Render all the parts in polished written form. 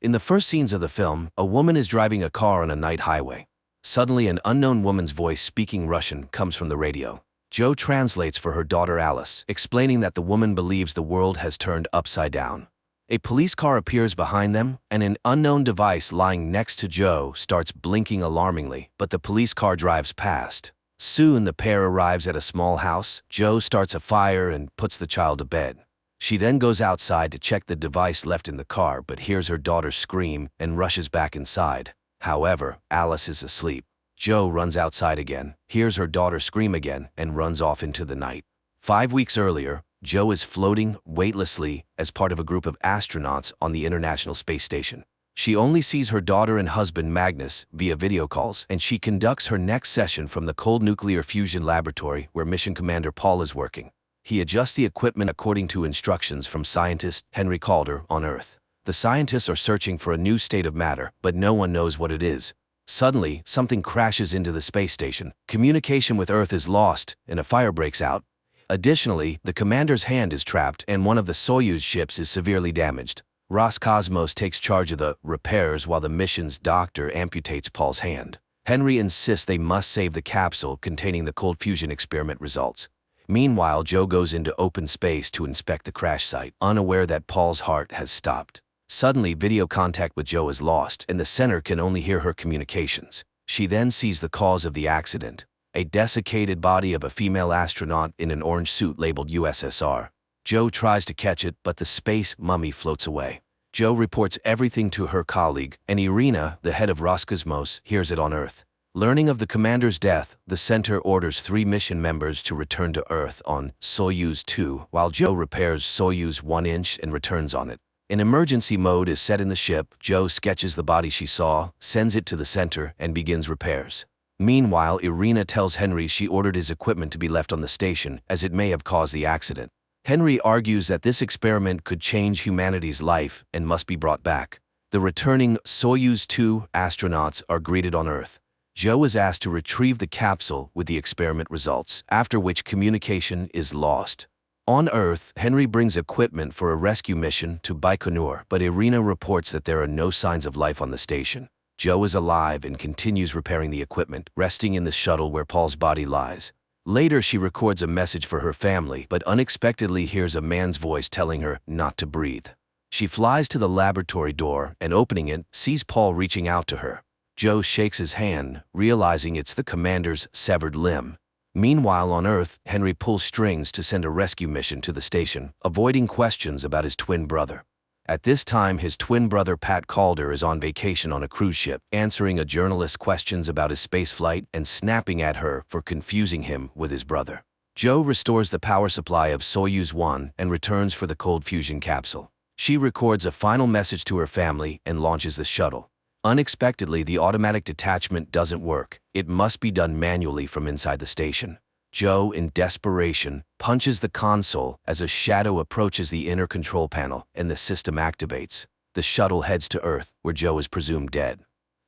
In the first scenes of the film, a woman is driving a car on a night highway. Suddenly, an unknown woman's voice speaking Russian comes from the radio. Joe translates for her daughter Alice, explaining that the woman believes the world has turned upside down. A police car appears behind them, and an unknown device lying next to Joe starts blinking alarmingly, but the police car drives past. Soon, the pair arrives at a small house. Joe starts a fire and puts the child to bed. She then goes outside to check the device left in the car but hears her daughter scream and rushes back inside. However, Alice is asleep. Joe runs outside again, hears her daughter scream again, and runs off into the night. 5 weeks earlier, Joe is floating weightlessly as part of a group of astronauts on the International Space Station. She only sees her daughter and husband Magnus via video calls, and she conducts her next session from the cold nuclear fusion laboratory where Mission Commander Paul is working. He adjusts the equipment according to instructions from scientist Henry Calder on Earth. The scientists are searching for a new state of matter, but no one knows what it is. Suddenly, something crashes into the space station. Communication with Earth is lost, and a fire breaks out. Additionally, the commander's hand is trapped, and one of the Soyuz ships is severely damaged. Roscosmos takes charge of the repairs while the mission's doctor amputates Paul's hand. Henry insists they must save the capsule containing the cold fusion experiment results. Meanwhile, Joe goes into open space to inspect the crash site, unaware that Paul's heart has stopped. Suddenly, video contact with Joe is lost, and the center can only hear her communications. She then sees the cause of the accident: a desiccated body of a female astronaut in an orange suit labeled USSR. Joe tries to catch it, but the space mummy floats away. Joe reports everything to her colleague, and Irina, the head of Roscosmos, hears it on Earth. Learning of the commander's death, the center orders 3 mission members to return to Earth on Soyuz 2, while Joe repairs Soyuz 1-inch and returns on it. An emergency mode is set in the ship. Joe sketches the body she saw, sends it to the center, and begins repairs. Meanwhile, Irina tells Henry she ordered his equipment to be left on the station, as it may have caused the accident. Henry argues that this experiment could change humanity's life and must be brought back. The returning Soyuz 2 astronauts are greeted on Earth. Joe is asked to retrieve the capsule with the experiment results, after which communication is lost. On Earth, Henry brings equipment for a rescue mission to Baikonur, but Irina reports that there are no signs of life on the station. Joe is alive and continues repairing the equipment, resting in the shuttle where Paul's body lies. Later, she records a message for her family, but unexpectedly hears a man's voice telling her not to breathe. She flies to the laboratory door and, opening it, sees Paul reaching out to her. Joe shakes his hand, realizing it's the commander's severed limb. Meanwhile, on Earth, Henry pulls strings to send a rescue mission to the station, avoiding questions about his twin brother. At this time, his twin brother Pat Calder is on vacation on a cruise ship, answering a journalist's questions about his spaceflight and snapping at her for confusing him with his brother. Joe restores the power supply of Soyuz 1 and returns for the cold fusion capsule. She records a final message to her family and launches the shuttle. Unexpectedly, the automatic detachment doesn't work. It must be done manually from inside the station. Joe, in desperation, punches the console as a shadow approaches the inner control panel and the system activates. The shuttle heads to Earth, where Joe is presumed dead.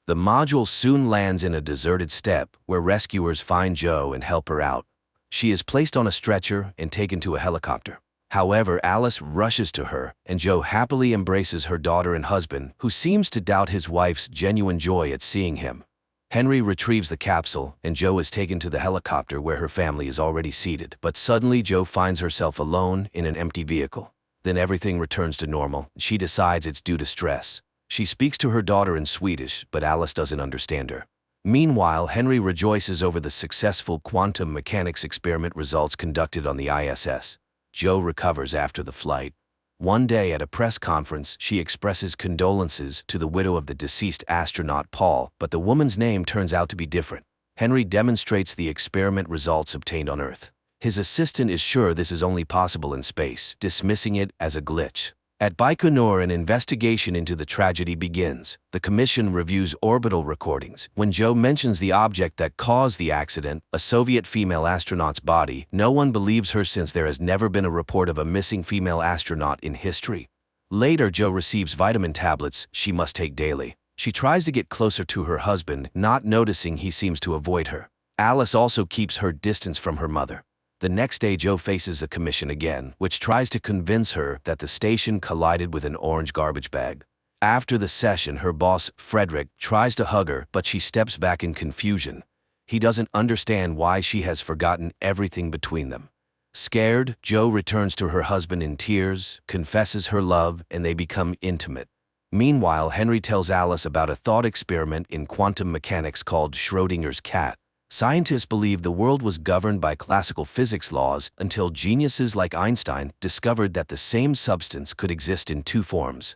The module soon lands in a deserted steppe, where rescuers find Joe and help her out. She is placed on a stretcher and taken to a helicopter. However, Alice rushes to her, and Joe happily embraces her daughter and husband, who seems to doubt his wife's genuine joy at seeing him. Henry retrieves the capsule, and Joe is taken to the helicopter where her family is already seated. But suddenly, Joe finds herself alone in an empty vehicle. Then everything returns to normal. She decides it's due to stress. She speaks to her daughter in Swedish, but Alice doesn't understand her. Meanwhile, Henry rejoices over the successful quantum mechanics experiment results conducted on the ISS. Joe recovers after the flight. One day at a press conference, she expresses condolences to the widow of the deceased astronaut Paul, but the woman's name turns out to be different. Henry demonstrates the experiment results obtained on Earth. His assistant is sure this is only possible in space, dismissing it as a glitch. At Baikonur, an investigation into the tragedy begins. The commission reviews orbital recordings. When Joe mentions the object that caused the accident, a Soviet female astronaut's body, no one believes her since there has never been a report of a missing female astronaut in history. Later, Joe receives vitamin tablets she must take daily. She tries to get closer to her husband, not noticing he seems to avoid her. Alice also keeps her distance from her mother. The next day, Joe faces the commission again, which tries to convince her that the station collided with an orange garbage bag. After the session, her boss, Frederick, tries to hug her, but she steps back in confusion. He doesn't understand why she has forgotten everything between them. Scared, Jo returns to her husband in tears, confesses her love, and they become intimate. Meanwhile, Henry tells Alice about a thought experiment in quantum mechanics called Schrödinger's cat. Scientists believed the world was governed by classical physics laws until geniuses like Einstein discovered that the same substance could exist in two forms.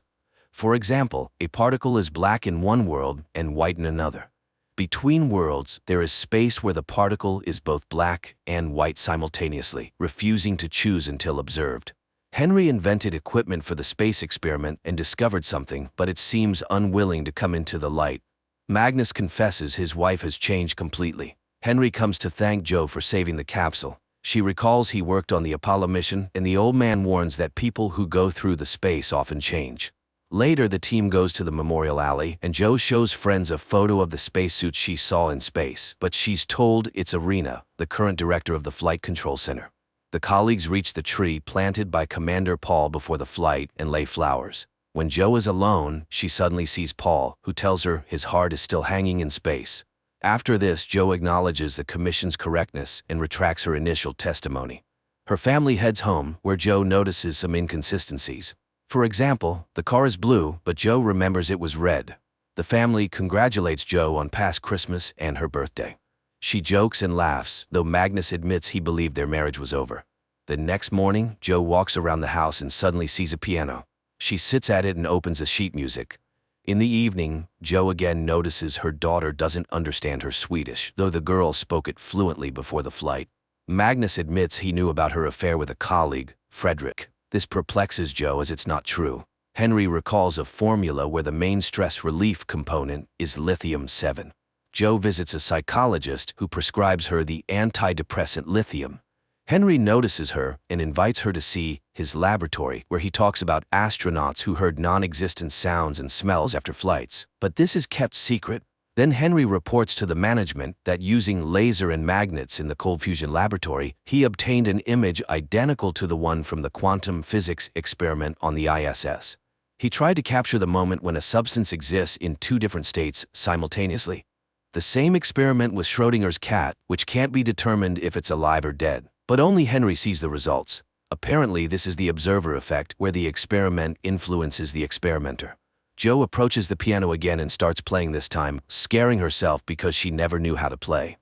For example, a particle is black in one world and white in another. Between worlds, there is space where the particle is both black and white simultaneously, refusing to choose until observed. Henry invented equipment for the space experiment and discovered something, but it seems unwilling to come into the light. Magnus confesses his wife has changed completely. Henry comes to thank Jo for saving the capsule. She recalls he worked on the Apollo mission, and the old man warns that people who go through the space often change. Later, the team goes to the memorial alley, and Jo shows friends a photo of the spacesuit she saw in space, but she's told it's Irina, the current director of the Flight Control Center. The colleagues reach the tree planted by Commander Paul before the flight and lay flowers. When Jo is alone, she suddenly sees Paul, who tells her his heart is still hanging in space. After this, Jo acknowledges the commission's correctness and retracts her initial testimony. Her family heads home, where Jo notices some inconsistencies. For example, the car is blue, but Jo remembers it was red. The family congratulates Jo on past Christmas and her birthday. She jokes and laughs, though Magnus admits he believed their marriage was over. The next morning, Jo walks around the house and suddenly sees a piano. She sits at it and opens the sheet music. In the evening, Jo again notices her daughter doesn't understand her Swedish, though the girl spoke it fluently before the flight. Magnus admits he knew about her affair with a colleague, Frederick. This perplexes Jo as it's not true. Henry recalls a formula where the main stress relief component is lithium-7. Jo visits a psychologist who prescribes her the antidepressant lithium. Henry notices her and invites her to see his laboratory, where he talks about astronauts who heard non-existent sounds and smells after flights. But this is kept secret. Then Henry reports to the management that using laser and magnets in the cold fusion laboratory, he obtained an image identical to the one from the quantum physics experiment on the ISS. He tried to capture the moment when a substance exists in two different states simultaneously. The same experiment with Schrödinger's cat, which can't be determined if it's alive or dead. But only Henry sees the results. Apparently, this is the observer effect, where the experiment influences the experimenter. Jo approaches the piano again and starts playing this time, scaring herself because she never knew how to play.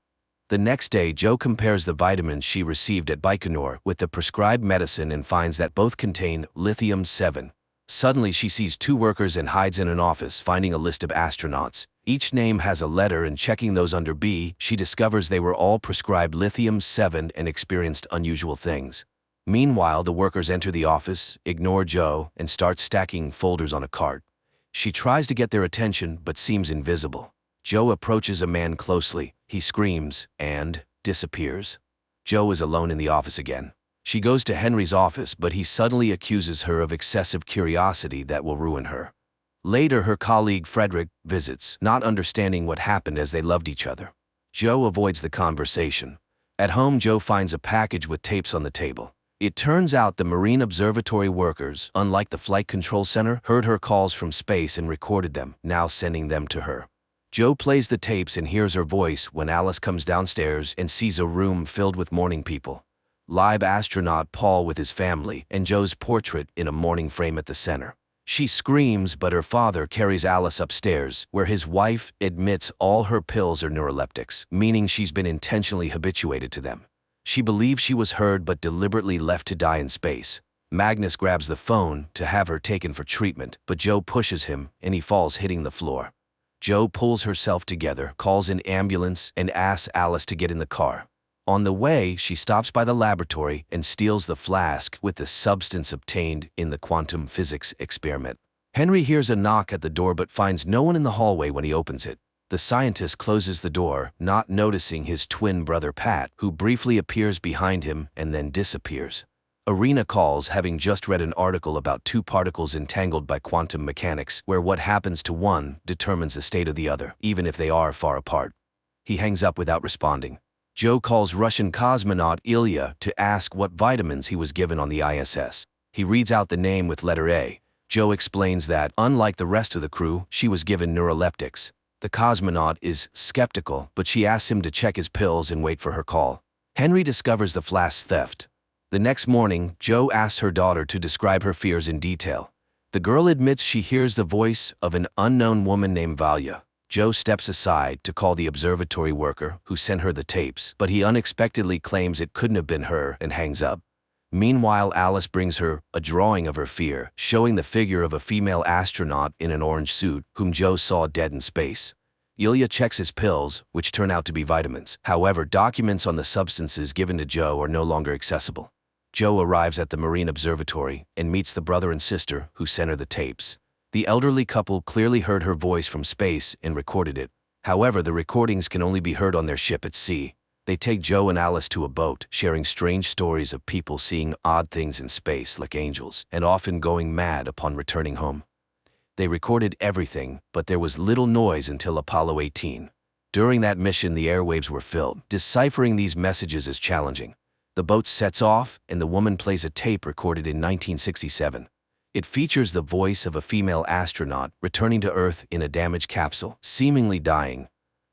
The next day, Jo compares the vitamins she received at Baikonur with the prescribed medicine and finds that both contain lithium-7. Suddenly, she sees two workers and hides in an office, finding a list of astronauts. Each name has a letter, and checking those under B, she discovers they were all prescribed lithium-7 and experienced unusual things. Meanwhile, the workers enter the office, ignore Jo, and start stacking folders on a cart. She tries to get their attention, but seems invisible. Jo approaches a man closely. He screams and disappears. Jo is alone in the office again. She goes to Henry's office, but he suddenly accuses her of excessive curiosity that will ruin her. Later, her colleague Frederick visits, not understanding what happened as they loved each other. Jo avoids the conversation. At home, Jo finds a package with tapes on the table. It turns out the Marine Observatory workers, unlike the Flight Control Center, heard her calls from space and recorded them, now sending them to her. Jo plays the tapes and hears her voice when Alice comes downstairs and sees a room filled with mourning people. Live astronaut Paul with his family, and Jo's portrait in a mourning frame at the center. She screams, but her father carries Alice upstairs, where his wife admits all her pills are neuroleptics, meaning she's been intentionally habituated to them. She believes she was heard but deliberately left to die in space. Magnus grabs the phone to have her taken for treatment, but Jo pushes him and he falls, hitting the floor. Jo pulls herself together, calls an ambulance, and asks Alice to get in the car. On the way, she stops by the laboratory and steals the flask with the substance obtained in the quantum physics experiment. Henry hears a knock at the door but finds no one in the hallway when he opens it. The scientist closes the door, not noticing his twin brother Pat, who briefly appears behind him and then disappears. Irina calls, having just read an article about two particles entangled by quantum mechanics, where what happens to one determines the state of the other, even if they are far apart. He hangs up without responding. Jo calls Russian cosmonaut Ilya to ask what vitamins he was given on the ISS. He reads out the name with letter A. Joe explains that, unlike the rest of the crew, she was given neuroleptics. The cosmonaut is skeptical, but she asks him to check his pills and wait for her call. Henry discovers the flask theft. The next morning, Joe asks her daughter to describe her fears in detail. The girl admits she hears the voice of an unknown woman named Valia. Joe steps aside to call the observatory worker who sent her the tapes, but he unexpectedly claims it couldn't have been her and hangs up. Meanwhile, Alice brings her a drawing of her fear, showing the figure of a female astronaut in an orange suit, whom Joe saw dead in space. Ilya checks his pills, which turn out to be vitamins. However, documents on the substances given to Joe are no longer accessible. Joe arrives at the Marine Observatory and meets the brother and sister who sent her the tapes. The elderly couple clearly heard her voice from space and recorded it. However, the recordings can only be heard on their ship at sea. They take Joe and Alice to a boat, sharing strange stories of people seeing odd things in space like angels, and often going mad upon returning home. They recorded everything, but there was little noise until Apollo 18. During that mission, the airwaves were filled. Deciphering these messages is challenging. The boat sets off, and the woman plays a tape recorded in 1967. It features the voice of a female astronaut returning to Earth in a damaged capsule, seemingly dying.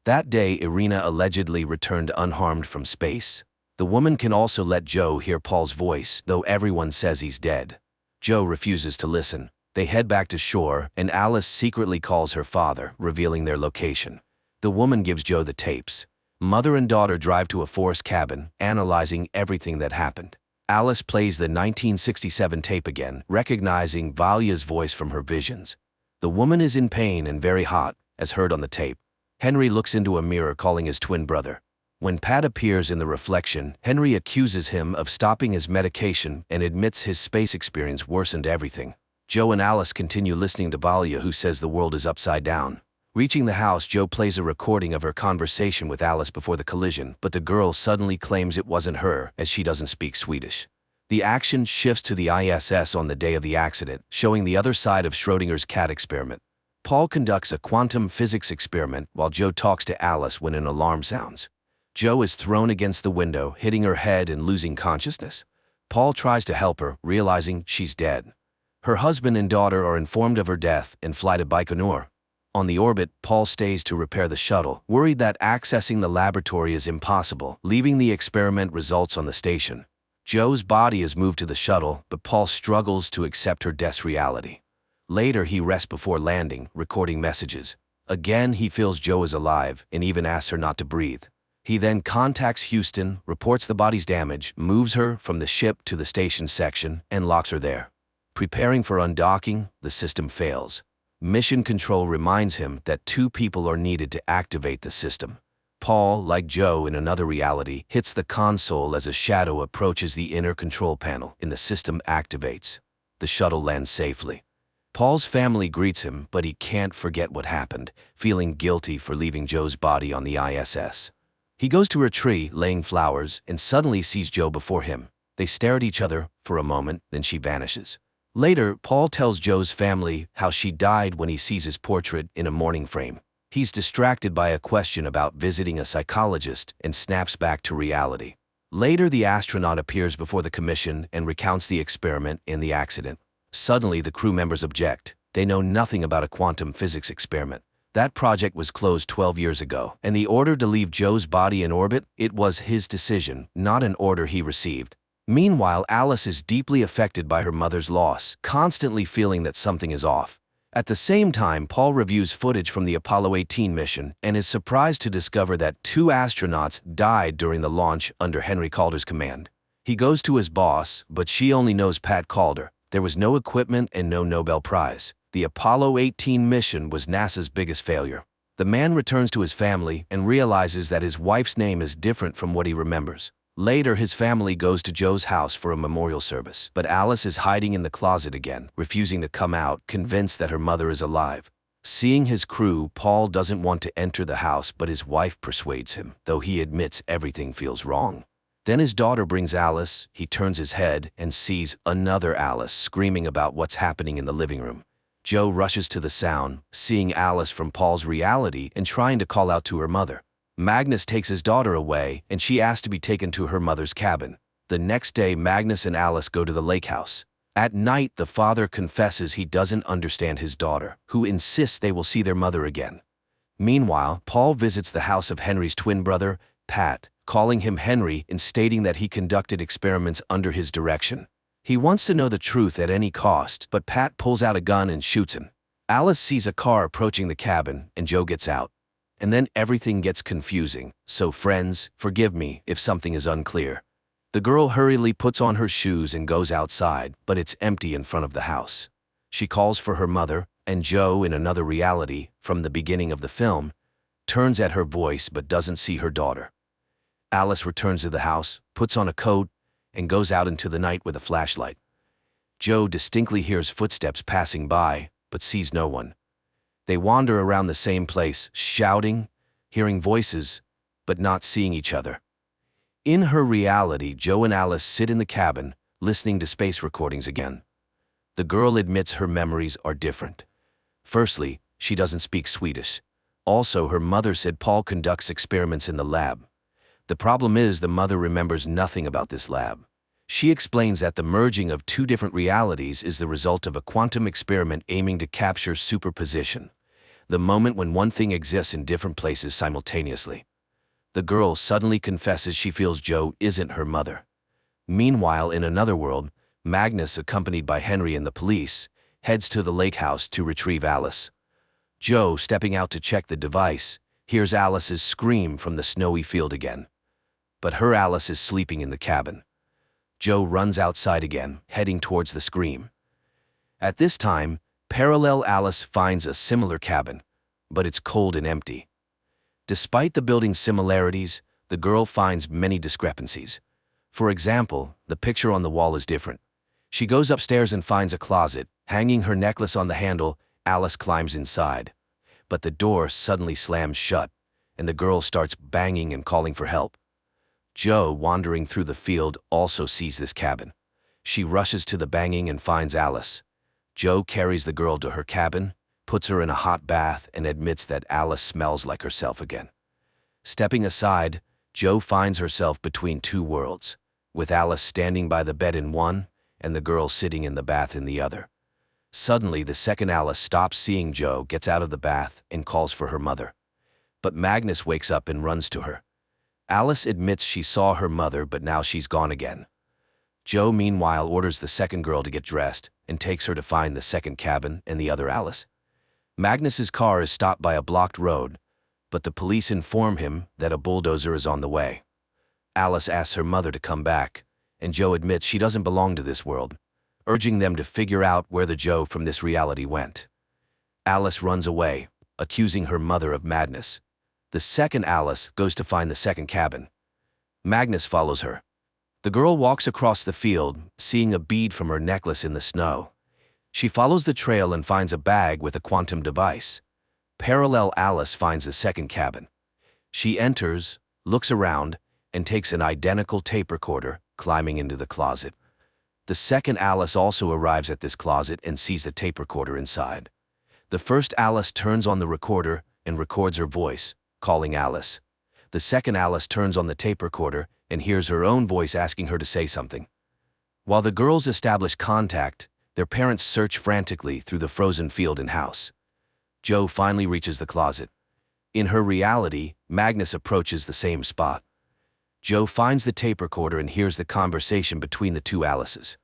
That day, Irina allegedly returned unharmed from space. The woman can also let Joe hear Paul's voice, though everyone says he's dead. Joe refuses to listen. They head back to shore, and Alice secretly calls her father, revealing their location. The woman gives Joe the tapes. Mother and daughter drive to a forest cabin, analyzing everything that happened. Alice plays the 1967 tape again, recognizing Valia's voice from her visions. The woman is in pain and very hot, as heard on the tape. Henry looks into a mirror, calling his twin brother. When Pat appears in the reflection, Henry accuses him of stopping his medication and admits his space experience worsened everything. Joe and Alice continue listening to Valia, who says the world is upside down. Reaching the house, Joe plays a recording of her conversation with Alice before the collision, but the girl suddenly claims it wasn't her, as she doesn't speak Swedish. The action shifts to the ISS on the day of the accident, showing the other side of Schrödinger's cat experiment. Paul conducts a quantum physics experiment while Joe talks to Alice when an alarm sounds. Joe is thrown against the window, hitting her head and losing consciousness. Paul tries to help her, realizing she's dead. Her husband and daughter are informed of her death and fly to Baikonur. On the orbit, Paul stays to repair the shuttle, worried that accessing the laboratory is impossible, leaving the experiment results on the station. Joe's body is moved to the shuttle, but Paul struggles to accept her death's reality. Later, he rests before landing, recording messages. Again, he feels Joe is alive and even asks her not to breathe. He then contacts Houston, reports the body's damage, moves her from the ship to the station section, and locks her there. Preparing for undocking, the system fails. Mission Control reminds him that 2 people are needed to activate the system. Paul, like Joe in another reality, hits the console as a shadow approaches the inner control panel, and the system activates. The shuttle lands safely. Paul's family greets him, but he can't forget what happened, feeling guilty for leaving Joe's body on the ISS. He goes to her tree, laying flowers, and suddenly sees Joe before him. They stare at each other for a moment, then she vanishes. Later, Paul tells Joe's family how she died when he sees his portrait in a mourning frame. He's distracted by a question about visiting a psychologist and snaps back to reality. Later, the astronaut appears before the commission and recounts the experiment and the accident. Suddenly, the crew members object. They know nothing about a quantum physics experiment. That project was closed 12 years ago, and the order to leave Joe's body in orbit, it was his decision, not an order he received. Meanwhile, Alice is deeply affected by her mother's loss, constantly feeling that something is off. At the same time, Paul reviews footage from the Apollo 18 mission and is surprised to discover that 2 astronauts died during the launch under Henry Calder's command. He goes to his boss, but she only knows Pat Calder. There was no equipment and no Nobel Prize. The Apollo 18 mission was NASA's biggest failure. The man returns to his family and realizes that his wife's name is different from what he remembers. Later, his family goes to Joe's house for a memorial service, but Alice is hiding in the closet again, refusing to come out, convinced that her mother is alive. Seeing his crew, Paul doesn't want to enter the house, but his wife persuades him, though he admits everything feels wrong. Then his daughter brings Alice. He turns his head and sees another Alice screaming about what's happening in the living room. Joe rushes to the sound, seeing Alice from Paul's reality and trying to call out to her mother. Magnus takes his daughter away, and she asks to be taken to her mother's cabin. The next day, Magnus and Alice go to the lake house. At night, the father confesses he doesn't understand his daughter, who insists they will see their mother again. Meanwhile, Paul visits the house of Henry's twin brother, Pat, calling him Henry and stating that he conducted experiments under his direction. He wants to know the truth at any cost, but Pat pulls out a gun and shoots him. Alice sees a car approaching the cabin, and Joe gets out. And then everything gets confusing, so friends, forgive me if something is unclear. The girl hurriedly puts on her shoes and goes outside, but it's empty in front of the house. She calls for her mother, and Joe, in another reality, from the beginning of the film, turns at her voice but doesn't see her daughter. Alice returns to the house, puts on a coat, and goes out into the night with a flashlight. Joe distinctly hears footsteps passing by, but sees no one. They wander around the same place, shouting, hearing voices, but not seeing each other. In her reality, Joe and Alice sit in the cabin, listening to space recordings again. The girl admits her memories are different. Firstly, she doesn't speak Swedish. Also, her mother said Paul conducts experiments in the lab. The problem is the mother remembers nothing about this lab. She explains that the merging of two different realities is the result of a quantum experiment aiming to capture superposition, the moment when one thing exists in different places simultaneously. The girl suddenly confesses she feels Joe isn't her mother. Meanwhile, in another world, Magnus, accompanied by Henry and the police, heads to the lake house to retrieve Alice. Joe, stepping out to check the device, hears Alice's scream from the snowy field again. But her Alice is sleeping in the cabin. Joe runs outside again, heading towards the scream. At this time, parallel Alice finds a similar cabin, but it's cold and empty. Despite the building's similarities, the girl finds many discrepancies. For example, the picture on the wall is different. She goes upstairs and finds a closet. Hanging her necklace on the handle, Alice climbs inside. But the door suddenly slams shut, and the girl starts banging and calling for help. Joe, wandering through the field, also sees this cabin. She rushes to the banging and finds Alice. Joe carries the girl to her cabin, puts her in a hot bath, and admits that Alice smells like herself again. Stepping aside, Joe finds herself between two worlds, with Alice standing by the bed in one, and the girl sitting in the bath in the other. Suddenly, the second Alice stops seeing Joe, gets out of the bath, and calls for her mother. But Magnus wakes up and runs to her. Alice admits she saw her mother, but now she's gone again. Joe, meanwhile, orders the second girl to get dressed and takes her to find the second cabin and the other Alice. Magnus's car is stopped by a blocked road, but the police inform him that a bulldozer is on the way. Alice asks her mother to come back, and Joe admits she doesn't belong to this world, urging them to figure out where the Joe from this reality went. Alice runs away, accusing her mother of madness. The second Alice goes to find the second cabin. Magnus follows her. The girl walks across the field, seeing a bead from her necklace in the snow. She follows the trail and finds a bag with a quantum device. Parallel Alice finds the second cabin. She enters, looks around, and takes an identical tape recorder, climbing into the closet. The second Alice also arrives at this closet and sees the tape recorder inside. The first Alice turns on the recorder and records her voice, calling Alice. The second Alice turns on the tape recorder and hears her own voice asking her to say something. While the girls establish contact, their parents search frantically through the frozen field and house. Joe finally reaches the closet. In her reality, Magnus approaches the same spot. Joe finds the tape recorder and hears the conversation between the two Alices.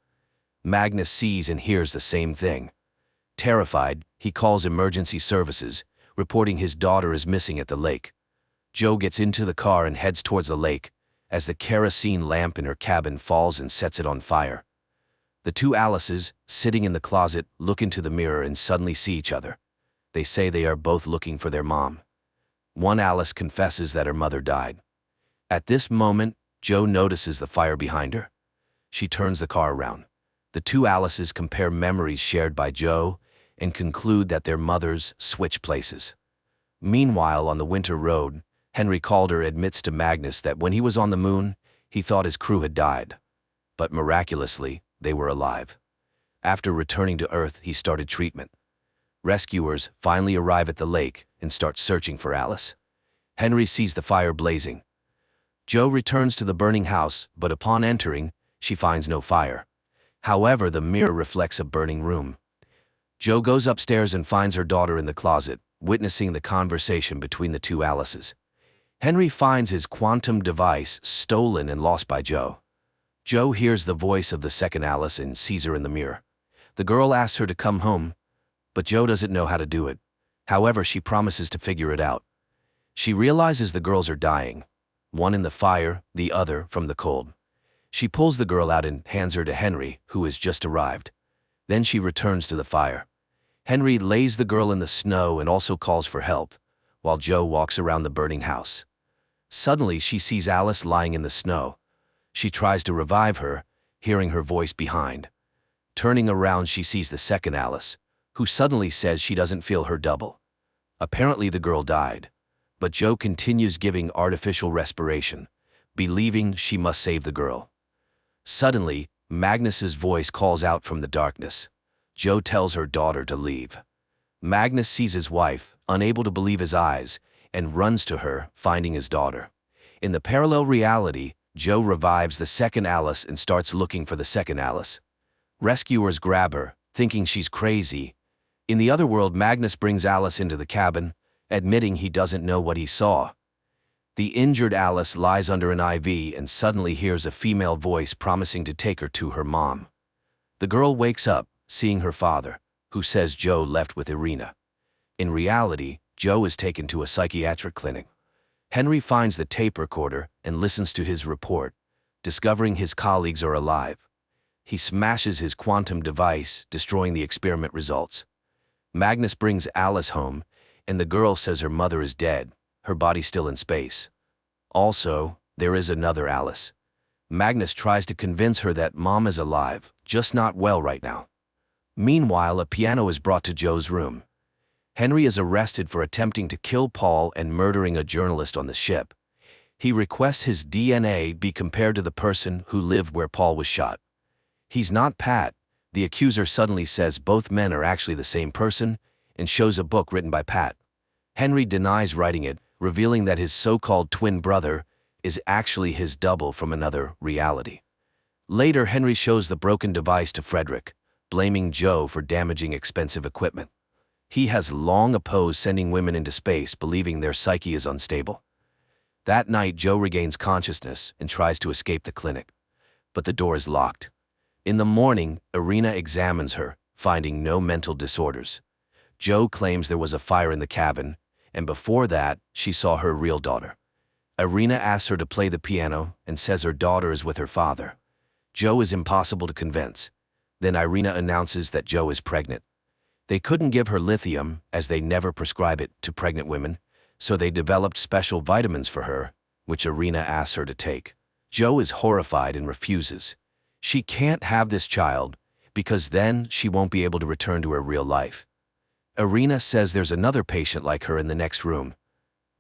Magnus sees and hears the same thing. Terrified, he calls emergency services, reporting his daughter is missing at the lake. Joe gets into the car and heads towards the lake, as the kerosene lamp in her cabin falls and sets it on fire. The two Alices, sitting in the closet, look into the mirror and suddenly see each other. They say they are both looking for their mom. One Alice confesses that her mother died. At this moment, Joe notices the fire behind her. She turns the car around. The two Alices compare memories shared by Joe and conclude that their mothers switch places. Meanwhile, on the winter road, Henry Calder admits to Magnus that when he was on the moon, he thought his crew had died. But miraculously, they were alive. After returning to Earth, he started treatment. Rescuers finally arrive at the lake and start searching for Alice. Henry sees the fire blazing. Joe returns to the burning house, but upon entering, she finds no fire. However, the mirror reflects a burning room. Jo goes upstairs and finds her daughter in the closet, witnessing the conversation between the two Alices. Henry finds his quantum device stolen and lost by Jo. Jo hears the voice of the second Alice and sees her in the mirror. The girl asks her to come home, but Jo doesn't know how to do it. However, she promises to figure it out. She realizes the girls are dying, one in the fire, the other from the cold. She pulls the girl out and hands her to Henry, who has just arrived. Then she returns to the fire. Henry lays the girl in the snow and also calls for help, while Jo walks around the burning house. Suddenly, she sees Alice lying in the snow. She tries to revive her, hearing her voice behind. Turning around, she sees the second Alice, who suddenly says she doesn't feel her double. Apparently, the girl died, but Jo continues giving artificial respiration, believing she must save the girl. Suddenly, Magnus's voice calls out from the darkness. Jo tells her daughter to leave. Magnus sees his wife, unable to believe his eyes, and runs to her, finding his daughter. In the parallel reality, Jo revives the second Alice and starts looking for the second Alice. Rescuers grab her, thinking she's crazy. In the other world, Magnus brings Alice into the cabin, admitting he doesn't know what he saw. The injured Alice lies under an IV and suddenly hears a female voice promising to take her to her mom. The girl wakes up, seeing her father, who says Jo left with Irina. In reality, Jo is taken to a psychiatric clinic. Henry finds the tape recorder and listens to his report, discovering his colleagues are alive. He smashes his quantum device, destroying the experiment results. Magnus brings Alice home, and the girl says her mother is dead, her body still in space. Also, there is another Alice. Magnus tries to convince her that mom is alive, just not well right now. Meanwhile, a piano is brought to Jo's room. Henry is arrested for attempting to kill Paul and murdering a journalist on the ship. He requests his DNA be compared to the person who lived where Paul was shot. He's not Pat. The accuser suddenly says both men are actually the same person and shows a book written by Pat. Henry denies writing it, revealing that his so-called twin brother is actually his double from another reality. Later, Henry shows the broken device to Frederick, blaming Jo for damaging expensive equipment. He has long opposed sending women into space, believing their psyche is unstable. That night, Jo regains consciousness and tries to escape the clinic, but the door is locked. In the morning, Irina examines her, finding no mental disorders. Jo claims there was a fire in the cabin, and before that, she saw her real daughter. Irina asks her to play the piano and says her daughter is with her father. Jo is impossible to convince. Then Irina announces that Jo is pregnant. They couldn't give her lithium, as they never prescribe it to pregnant women, so they developed special vitamins for her, which Irina asks her to take. Jo is horrified and refuses. She can't have this child, because then she won't be able to return to her real life. Irina says there's another patient like her in the next room,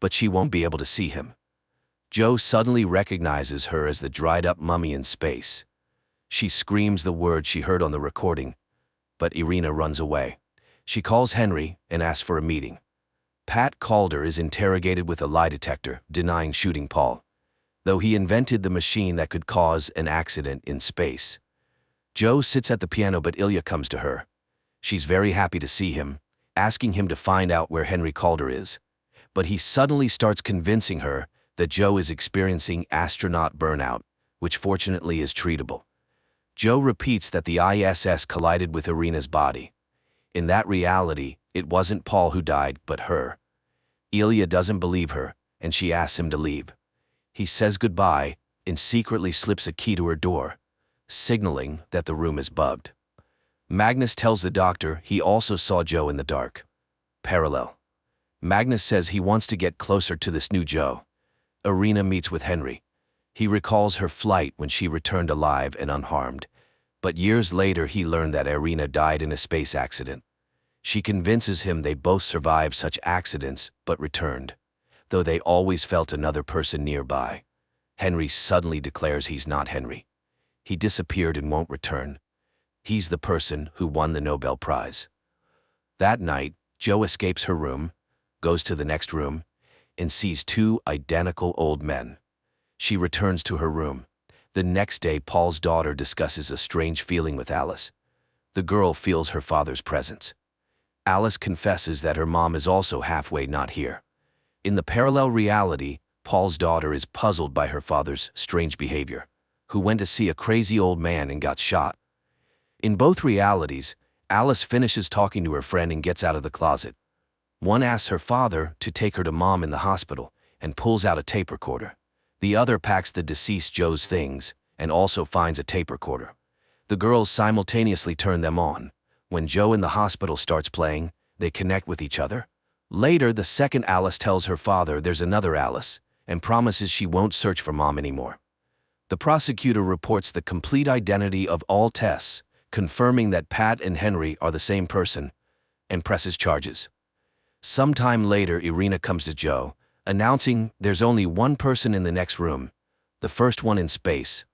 but she won't be able to see him. Jo suddenly recognizes her as the dried-up mummy in space. She screams the words she heard on the recording, but Irina runs away. She calls Henry and asks for a meeting. Pat Calder is interrogated with a lie detector, denying shooting Paul, though he invented the machine that could cause an accident in space. Jo sits at the piano, but Ilya comes to her. She's very happy to see him, asking him to find out where Henry Calder is. But he suddenly starts convincing her that Jo is experiencing astronaut burnout, which fortunately is treatable. Jo repeats that the ISS collided with Irina's body. In that reality, it wasn't Paul who died, but her. Ilya doesn't believe her, and she asks him to leave. He says goodbye and secretly slips a key to her door, signaling that the room is bugged. Magnus tells the doctor he also saw Jo in the dark. Parallel. Magnus says he wants to get closer to this new Jo. Irina meets with Henry. He recalls her flight when she returned alive and unharmed, but years later he learned that Irina died in a space accident. She convinces him they both survived such accidents but returned, though they always felt another person nearby. Henry suddenly declares he's not Henry. He disappeared and won't return. He's the person who won the Nobel Prize. That night, Jo escapes her room, goes to the next room, and sees two identical old men. She returns to her room. The next day, Paul's daughter discusses a strange feeling with Alice. The girl feels her father's presence. Alice confesses that her mom is also halfway not here. In the parallel reality, Paul's daughter is puzzled by her father's strange behavior, who went to see a crazy old man and got shot. In both realities, Alice finishes talking to her friend and gets out of the closet. One asks her father to take her to mom in the hospital and pulls out a tape recorder. The other packs the deceased Joe's things and also finds a tape recorder. The girls simultaneously turn them on. When Joe in the hospital starts playing, they connect with each other. Later, the second Alice tells her father there's another Alice and promises she won't search for mom anymore. The prosecutor reports the complete identity of all tests, confirming that Pat and Henry are the same person, and presses charges. Sometime later, Irina comes to Joe, announcing there's only one person in the next room, the first one in space.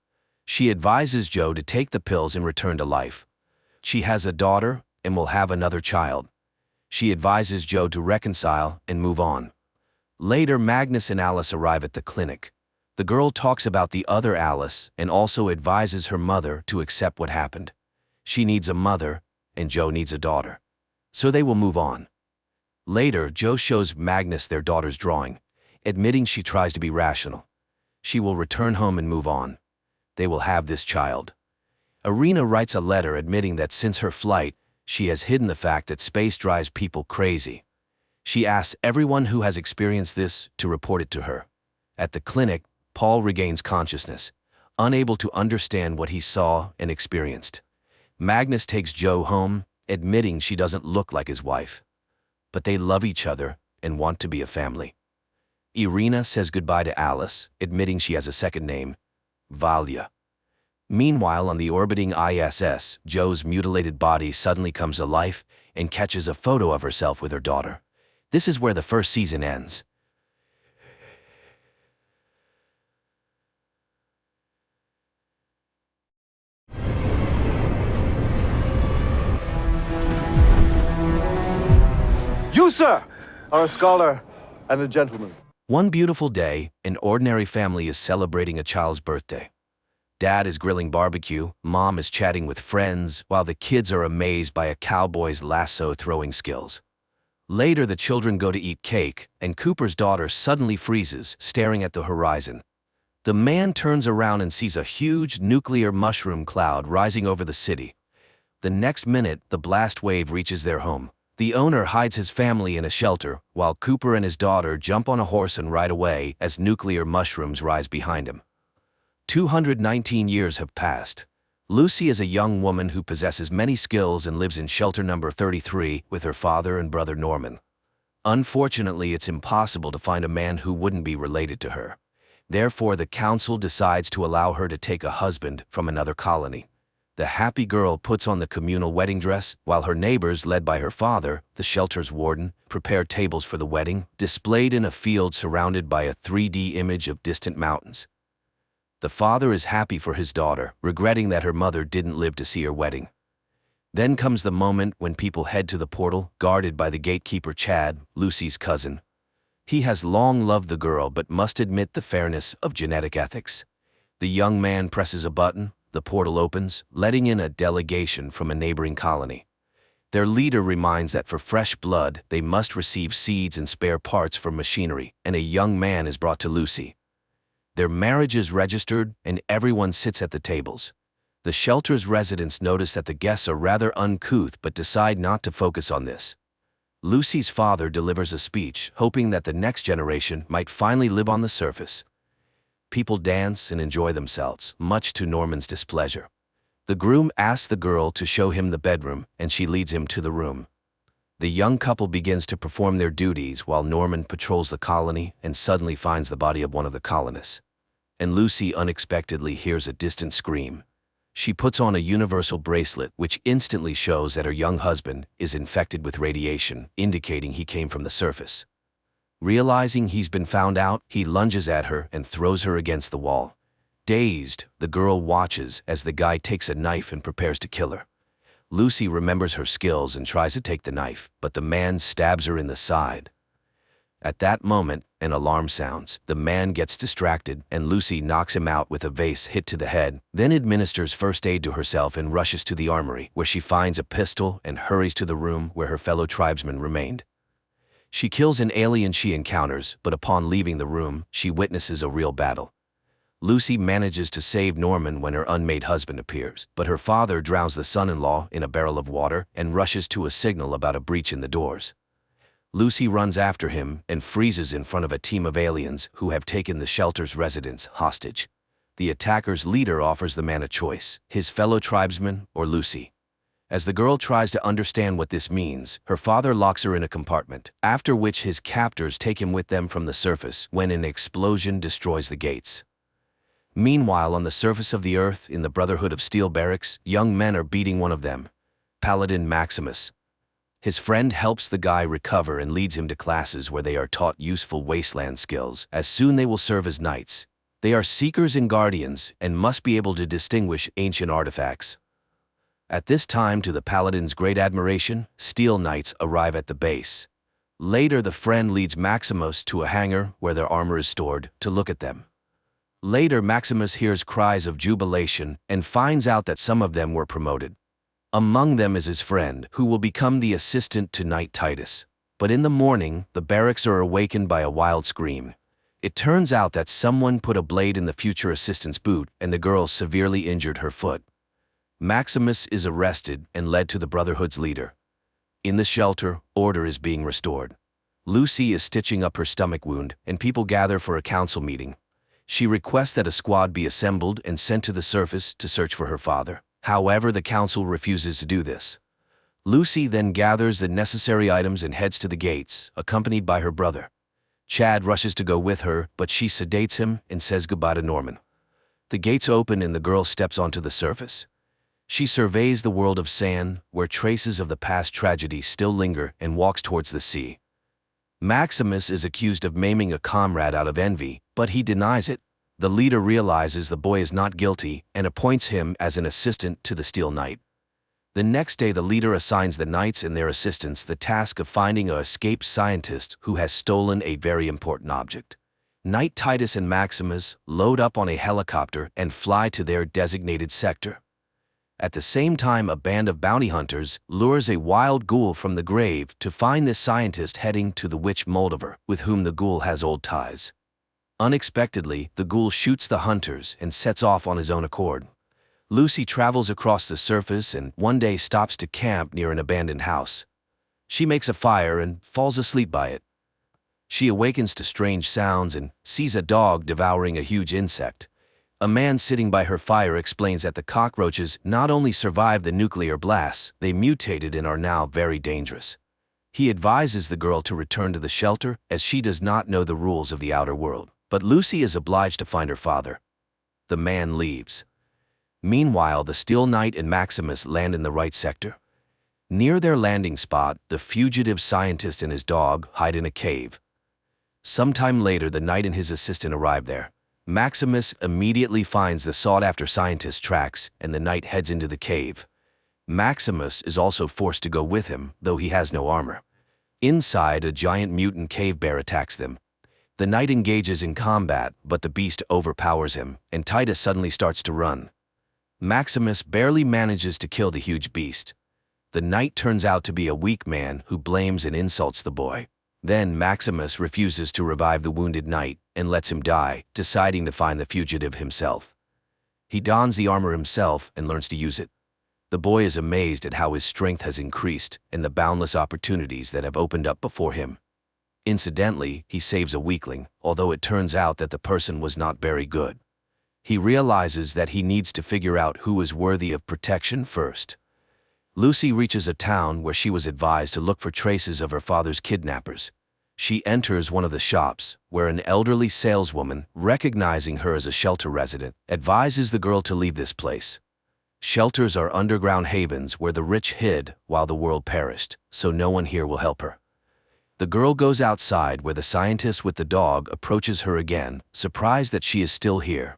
She advises Joe to take the pills and return to life. She has a daughter and will have another child. She advises Joe to reconcile and move on. Later, Magnus and Alice arrive at the clinic. The girl talks about the other Alice and also advises her mother to accept what happened. She needs a mother, and Joe needs a daughter. So they will move on. Later, Joe shows Magnus their daughter's drawing, admitting she tries to be rational. She will return home and move on. They will have this child. Irina writes a letter admitting that since her flight, she has hidden the fact that space drives people crazy. She asks everyone who has experienced this to report it to her. At the clinic, Paul regains consciousness, unable to understand what he saw and experienced. Magnus takes Joe home, admitting she doesn't look like his wife. But they love each other and want to be a family. Irina says goodbye to Alice, admitting she has a second name, Valia. Meanwhile, on the orbiting ISS, Joe's mutilated body suddenly comes to life and catches a photo of herself with her daughter. This is where the first season ends. You, sir, are a scholar and a gentleman. One beautiful day, an ordinary family is celebrating a child's birthday. Dad is grilling barbecue, mom is chatting with friends, while the kids are amazed by a cowboy's lasso-throwing skills. Later, the children go to eat cake, and Cooper's daughter suddenly freezes, staring at the horizon. The man turns around and sees a huge nuclear mushroom cloud rising over the city. The next minute, the blast wave reaches their home. The owner hides his family in a shelter, while Cooper and his daughter jump on a horse and ride away as nuclear mushrooms rise behind him. 219 years have passed. Lucy is a young woman who possesses many skills and lives in shelter number 33 with her father and brother Norman. Unfortunately, it's impossible to find a man who wouldn't be related to her. Therefore, the council decides to allow her to take a husband from another colony. The happy girl puts on the communal wedding dress, while her neighbors, led by her father, the shelter's warden, prepare tables for the wedding, displayed in a field surrounded by a 3D image of distant mountains. The father is happy for his daughter, regretting that her mother didn't live to see her wedding. Then comes the moment when people head to the portal, guarded by the gatekeeper Chad, Lucy's cousin. He has long loved the girl but must admit the fairness of genetic ethics. The young man presses a button, the portal opens, letting in a delegation from a neighboring colony. Their leader reminds that for fresh blood, they must receive seeds and spare parts for machinery, and a young man is brought to Lucy. Their marriage is registered, and everyone sits at the tables. The shelter's residents notice that the guests are rather uncouth but decide not to focus on this. Lucy's father delivers a speech, hoping that the next generation might finally live on the surface. People dance and enjoy themselves, much to Norman's displeasure. The groom asks the girl to show him the bedroom, and she leads him to the room. The young couple begins to perform their duties while Norman patrols the colony and suddenly finds the body of one of the colonists. And Lucy unexpectedly hears a distant scream. She puts on a universal bracelet which instantly shows that her young husband is infected with radiation, indicating he came from the surface. Realizing he's been found out, he lunges at her and throws her against the wall. Dazed, the girl watches as the guy takes a knife and prepares to kill her. Lucy remembers her skills and tries to take the knife, but the man stabs her in the side. At that moment, an alarm sounds. The man gets distracted, and Lucy knocks him out with a vase hit to the head, then administers first aid to herself and rushes to the armory, where she finds a pistol and hurries to the room where her fellow tribesmen remained. She kills an alien she encounters, but upon leaving the room, she witnesses a real battle. Lucy manages to save Norman when her unmade husband appears, but her father drowns the son-in-law in a barrel of water and rushes to a signal about a breach in the doors. Lucy runs after him and freezes in front of a team of aliens who have taken the shelter's residents hostage. The attacker's leader offers the man a choice: his fellow tribesmen or Lucy. As the girl tries to understand what this means, her father locks her in a compartment, after which his captors take him with them from the surface when an explosion destroys the gates. Meanwhile, on the surface of the earth, in the Brotherhood of Steel barracks, young men are beating one of them, Paladin Maximus. His friend helps the guy recover and leads him to classes where they are taught useful wasteland skills, as soon they will serve as knights. They are seekers and guardians and must be able to distinguish ancient artifacts. At this time, to the Paladin's great admiration, Steel Knights arrive at the base. Later, the friend leads Maximus to a hangar where their armor is stored to look at them. Later, Maximus hears cries of jubilation and finds out that some of them were promoted. Among them is his friend, who will become the assistant to Knight Titus. But in the morning, the barracks are awakened by a wild scream. It turns out that someone put a blade in the future assistant's boot, and the girl severely injured her foot. Maximus is arrested and led to the Brotherhood's leader. In the shelter, order is being restored. Lucy is stitching up her stomach wound, and people gather for a council meeting. She requests that a squad be assembled and sent to the surface to search for her father. However, the council refuses to do this. Lucy then gathers the necessary items and heads to the gates, accompanied by her brother. Chad rushes to go with her, but she sedates him and says goodbye to Norman. The gates open and the girl steps onto the surface. She surveys the world of sand, where traces of the past tragedy still linger, and walks towards the sea. Maximus is accused of maiming a comrade out of envy, but he denies it. The leader realizes the boy is not guilty and appoints him as an assistant to the Steel Knight. The next day, the leader assigns the knights and their assistants the task of finding an escaped scientist who has stolen a very important object. Knight Titus and Maximus load up on a helicopter and fly to their designated sector. At the same time, a band of bounty hunters lures a wild ghoul from the grave to find this scientist heading to the witch Moldover, with whom the ghoul has old ties. Unexpectedly, the ghoul shoots the hunters and sets off on his own accord. Lucy travels across the surface and one day stops to camp near an abandoned house. She makes a fire and falls asleep by it. She awakens to strange sounds and sees a dog devouring a huge insect. A man sitting by her fire explains that the cockroaches not only survived the nuclear blasts, they mutated and are now very dangerous. He advises the girl to return to the shelter, as she does not know the rules of the outer world. But Lucy is obliged to find her father. The man leaves. Meanwhile, the Steel Knight and Maximus land in the right sector. Near their landing spot, the fugitive scientist and his dog hide in a cave. Sometime later, the knight and his assistant arrive there. Maximus immediately finds the sought-after scientist's tracks, and the knight heads into the cave. Maximus is also forced to go with him, though he has no armor. Inside, a giant mutant cave bear attacks them. The knight engages in combat, but the beast overpowers him, and Titus suddenly starts to run. Maximus barely manages to kill the huge beast. The knight turns out to be a weak man who blames and insults the boy. Then Maximus refuses to revive the wounded knight and lets him die, deciding to find the fugitive himself. He dons the armor himself and learns to use it. The boy is amazed at how his strength has increased and the boundless opportunities that have opened up before him. Incidentally, he saves a weakling, although it turns out that the person was not very good. He realizes that he needs to figure out who is worthy of protection first. Lucy reaches a town where she was advised to look for traces of her father's kidnappers. She enters one of the shops, where an elderly saleswoman, recognizing her as a shelter resident, advises the girl to leave this place. Shelters are underground havens where the rich hid while the world perished, so no one here will help her. The girl goes outside where the scientist with the dog approaches her again, surprised that she is still here.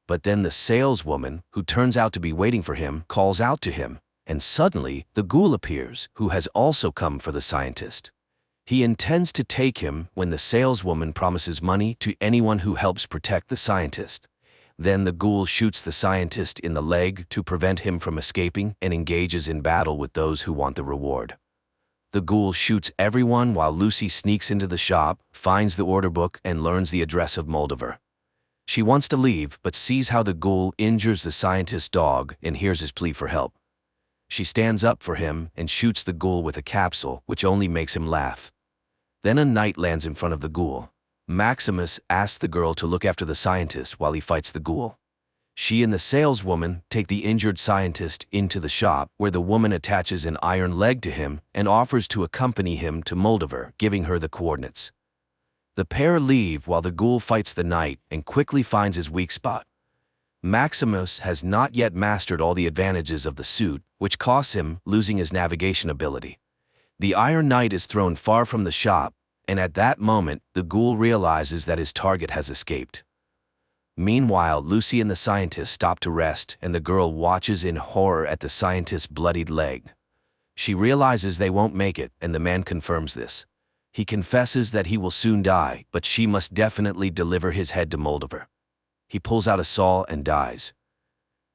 But then the saleswoman, who turns out to be waiting for him, calls out to him, and suddenly the ghoul appears, who has also come for the scientist. He intends to take him when the saleswoman promises money to anyone who helps protect the scientist. Then the ghoul shoots the scientist in the leg to prevent him from escaping and engages in battle with those who want the reward. The ghoul shoots everyone while Lucy sneaks into the shop, finds the order book, and learns the address of Moldover. She wants to leave, but sees how the ghoul injures the scientist's dog and hears his plea for help. She stands up for him and shoots the ghoul with a capsule, which only makes him laugh. Then a knight lands in front of the ghoul. Maximus asks the girl to look after the scientist while he fights the ghoul. She and the saleswoman take the injured scientist into the shop, where the woman attaches an iron leg to him and offers to accompany him to Moldover, giving her the coordinates. The pair leave while the ghoul fights the knight and quickly finds his weak spot. Maximus has not yet mastered all the advantages of the suit, which costs him losing his navigation ability. The Iron Knight is thrown far from the shop, and at that moment, the ghoul realizes that his target has escaped. Meanwhile, Lucy and the scientist stop to rest, and the girl watches in horror at the scientist's bloodied leg. She realizes they won't make it, and the man confirms this. He confesses that he will soon die, but she must definitely deliver his head to Moldover. He pulls out a saw and dies.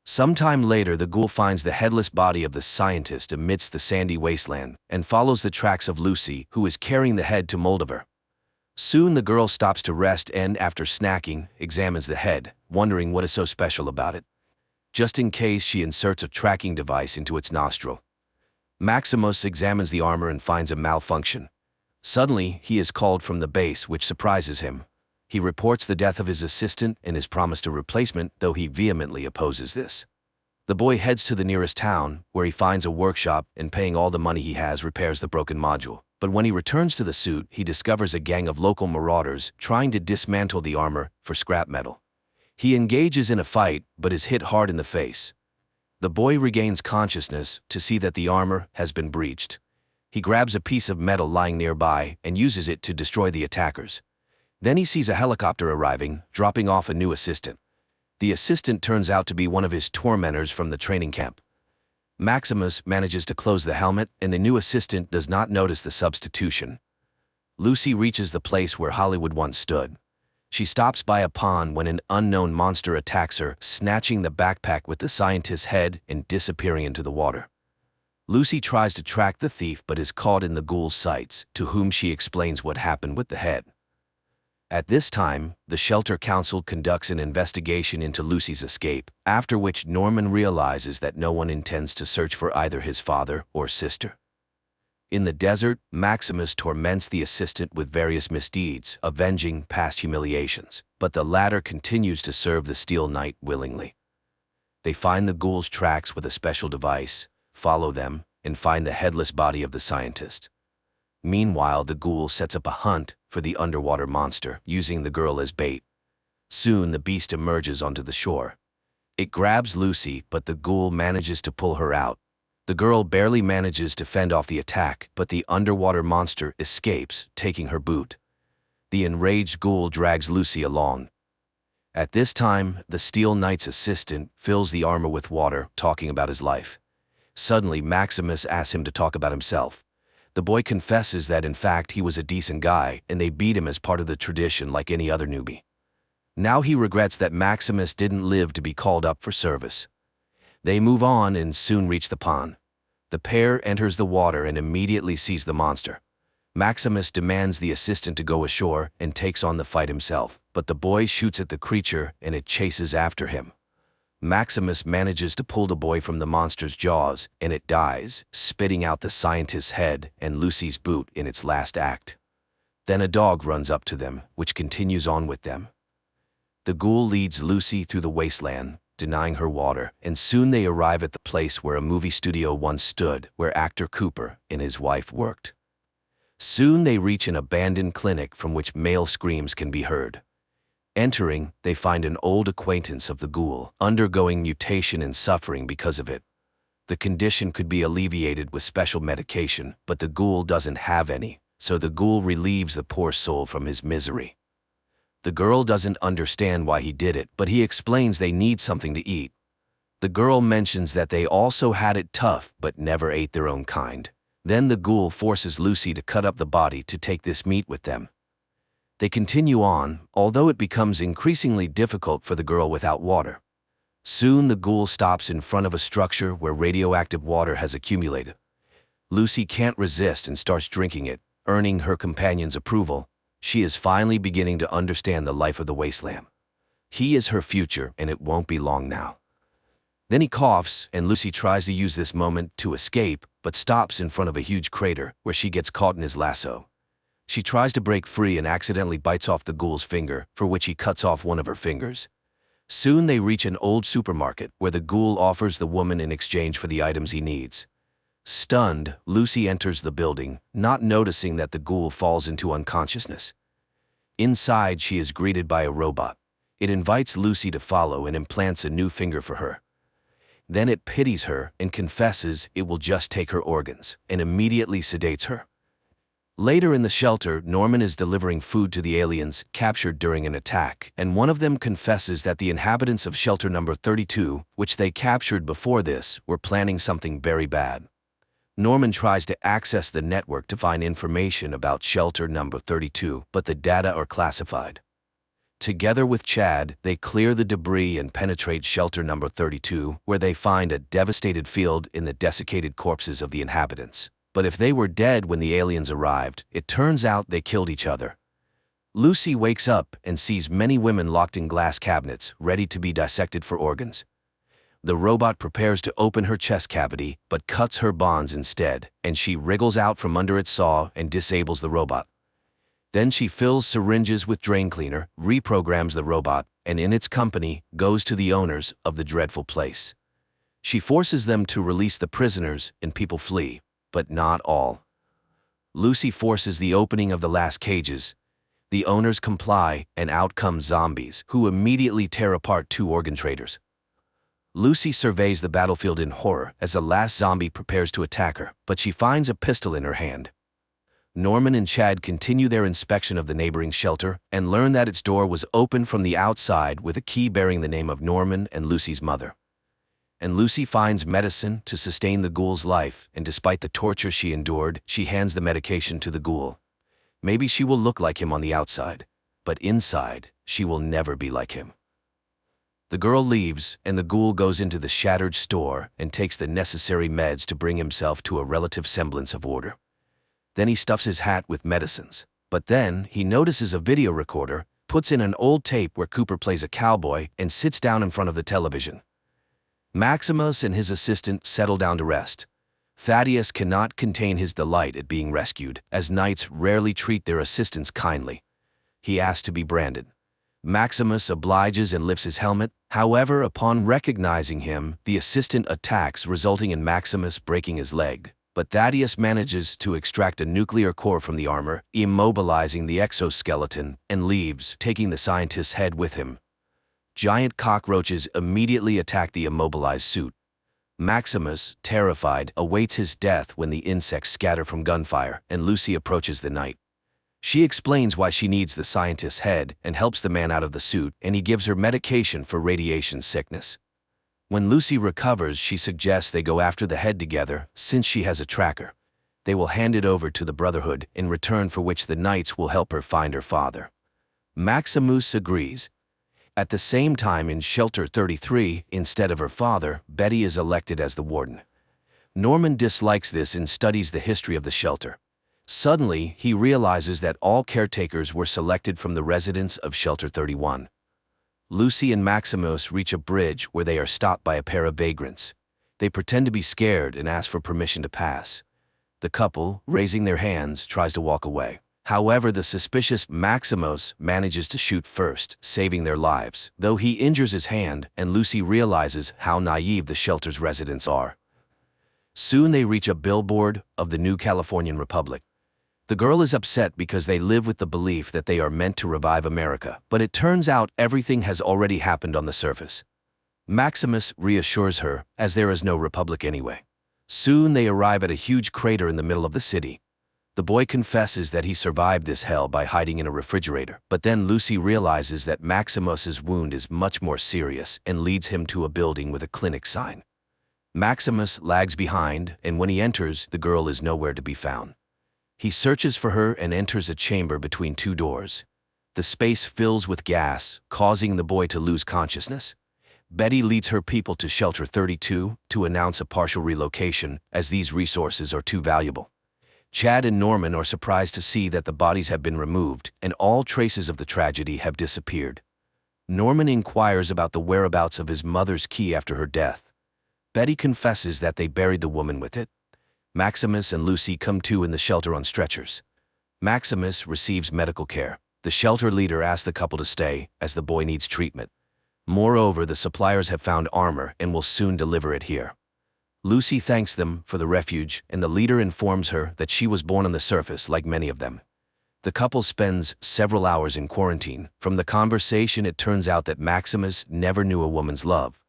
Sometime later, the ghoul finds the headless body of the scientist amidst the sandy wasteland and follows the tracks of Lucy, who is carrying the head to Moldover. Soon the girl stops to rest and, after snacking, examines the head, wondering what is so special about it. Just in case, she inserts a tracking device into its nostril. Maximus examines the armor and finds a malfunction. Suddenly, he is called from the base, which surprises him. He reports the death of his assistant and is promised a replacement, though he vehemently opposes this. The boy heads to the nearest town, where he finds a workshop and, paying all the money he has, repairs the broken module. But when he returns to the suit, he discovers a gang of local marauders trying to dismantle the armor for scrap metal. He engages in a fight, but is hit hard in the face. The boy regains consciousness to see that the armor has been breached. He grabs a piece of metal lying nearby and uses it to destroy the attackers. Then he sees a helicopter arriving, dropping off a new assistant. The assistant turns out to be one of his tormentors from the training camp. Maximus manages to close the helmet, and the new assistant does not notice the substitution. Lucy reaches the place where Hollywood once stood. She stops by a pond when an unknown monster attacks her, snatching the backpack with the scientist's head and disappearing into the water. Lucy tries to track the thief but is caught in the ghoul's sights, to whom she explains what happened with the head. At this time, the Shelter Council conducts an investigation into Lucy's escape, after which Norman realizes that no one intends to search for either his father or sister. In the desert, Maximus torments the assistant with various misdeeds, avenging past humiliations, but the latter continues to serve the Steel Knight willingly. They find the ghoul's tracks with a special device, follow them, and find the headless body of the scientist. Meanwhile, the ghoul sets up a hunt for the underwater monster, using the girl as bait. Soon, the beast emerges onto the shore. It grabs Lucy, but the ghoul manages to pull her out. The girl barely manages to fend off the attack, but the underwater monster escapes, taking her boot. The enraged ghoul drags Lucy along. At this time, the Steel Knight's assistant fills the armor with water, talking about his life. Suddenly, Maximus asks him to talk about himself. The boy confesses that in fact he was a decent guy, and they beat him as part of the tradition like any other newbie. Now he regrets that Maximus didn't live to be called up for service. They move on and soon reach the pond. The pair enters the water and immediately sees the monster. Maximus demands the assistant to go ashore and takes on the fight himself, but the boy shoots at the creature and it chases after him. Maximus manages to pull the boy from the monster's jaws, and it dies, spitting out the scientist's head and Lucy's boot in its last act. Then a dog runs up to them, which continues on with them. The ghoul leads Lucy through the wasteland, denying her water, and soon they arrive at the place where a movie studio once stood, where actor Cooper and his wife worked. Soon they reach an abandoned clinic from which male screams can be heard. Entering, they find an old acquaintance of the ghoul, undergoing mutation and suffering because of it. The condition could be alleviated with special medication, but the ghoul doesn't have any, so the ghoul relieves the poor soul from his misery. The girl doesn't understand why he did it, but he explains they need something to eat. The girl mentions that they also had it tough but never ate their own kind. Then the ghoul forces Lucy to cut up the body to take this meat with them. They continue on, although it becomes increasingly difficult for the girl without water. Soon the ghoul stops in front of a structure where radioactive water has accumulated. Lucy can't resist and starts drinking it, earning her companion's approval. She is finally beginning to understand the life of the wasteland. He is her future, and it won't be long now. Then he coughs, and Lucy tries to use this moment to escape, but stops in front of a huge crater where she gets caught in his lasso. She tries to break free and accidentally bites off the ghoul's finger, for which he cuts off one of her fingers. Soon they reach an old supermarket where the ghoul offers the woman in exchange for the items he needs. Stunned, Lucy enters the building, not noticing that the ghoul falls into unconsciousness. Inside, she is greeted by a robot. It invites Lucy to follow and implants a new finger for her. Then it pities her and confesses it will just take her organs, and immediately sedates her. Later in the shelter, Norman is delivering food to the aliens captured during an attack, and one of them confesses that the inhabitants of shelter number 32, which they captured before this, were planning something very bad. Norman tries to access the network to find information about shelter number 32, but the data are classified. Together with Chad, they clear the debris and penetrate shelter number 32, where they find a devastated field in the desiccated corpses of the inhabitants. But if they were dead when the aliens arrived, it turns out they killed each other. Lucy wakes up and sees many women locked in glass cabinets, ready to be dissected for organs. The robot prepares to open her chest cavity, but cuts her bonds instead, and she wriggles out from under its saw and disables the robot. Then she fills syringes with drain cleaner, reprograms the robot, and in its company, goes to the owners of the dreadful place. She forces them to release the prisoners, and people flee, but not all. Lucy forces the opening of the last cages. The owners comply, and out come zombies, who immediately tear apart 2 organ traders. Lucy surveys the battlefield in horror as the last zombie prepares to attack her, but she finds a pistol in her hand. Norman and Chad continue their inspection of the neighboring shelter and learn that its door was open from the outside with a key bearing the name of Norman and Lucy's mother. And Lucy finds medicine to sustain the ghoul's life, and despite the torture she endured, she hands the medication to the ghoul. Maybe she will look like him on the outside, but inside, she will never be like him. The girl leaves, and the ghoul goes into the shattered store and takes the necessary meds to bring himself to a relative semblance of order. Then he stuffs his hat with medicines. But then, he notices a video recorder, puts in an old tape where Cooper plays a cowboy, and sits down in front of the television. Maximus and his assistant settle down to rest. Thaddeus cannot contain his delight at being rescued, as knights rarely treat their assistants kindly. He asks to be branded. Maximus obliges and lifts his helmet. However, upon recognizing him, the assistant attacks, resulting in Maximus breaking his leg. But Thaddeus manages to extract a nuclear core from the armor, immobilizing the exoskeleton, and leaves, taking the scientist's head with him. Giant cockroaches immediately attack the immobilized suit. Maximus, terrified, awaits his death when the insects scatter from gunfire, and Lucy approaches the knight. She explains why she needs the scientist's head and helps the man out of the suit, and he gives her medication for radiation sickness. When Lucy recovers, she suggests they go after the head together, since she has a tracker. They will hand it over to the Brotherhood, in return for which the knights will help her find her father. Maximus agrees. At the same time, in Shelter 33, instead of her father, Betty is elected as the warden. Norman dislikes this and studies the history of the shelter. Suddenly, he realizes that all caretakers were selected from the residents of Shelter 31. Lucy and Maximus reach a bridge where they are stopped by a pair of vagrants. They pretend to be scared and ask for permission to pass. The couple, raising their hands, tries to walk away. However, the suspicious Maximus manages to shoot first, saving their lives, though he injures his hand, and Lucy realizes how naive the shelter's residents are. Soon they reach a billboard of the New Californian Republic. The girl is upset because they live with the belief that they are meant to revive America, but it turns out everything has already happened on the surface. Maximus reassures her, as there is no republic anyway. Soon they arrive at a huge crater in the middle of the city. The boy confesses that he survived this hell by hiding in a refrigerator, but then Lucy realizes that Maximus's wound is much more serious and leads him to a building with a clinic sign. Maximus lags behind, and when he enters, the girl is nowhere to be found. He searches for her and enters a chamber between two doors. The space fills with gas, causing the boy to lose consciousness. Betty leads her people to Shelter 32 to announce a partial relocation, as these resources are too valuable. Chad and Norman are surprised to see that the bodies have been removed and all traces of the tragedy have disappeared. Norman inquires about the whereabouts of his mother's key after her death. Betty confesses that they buried the woman with it. Maximus and Lucy come to in the shelter on stretchers. Maximus receives medical care. The shelter leader asks the couple to stay, as the boy needs treatment. Moreover, the suppliers have found armor and will soon deliver it here. Lucy thanks them for the refuge, and the leader informs her that she was born on the surface like many of them. The couple spends several hours in quarantine. From the conversation, it turns out that Maximus never knew a woman's love.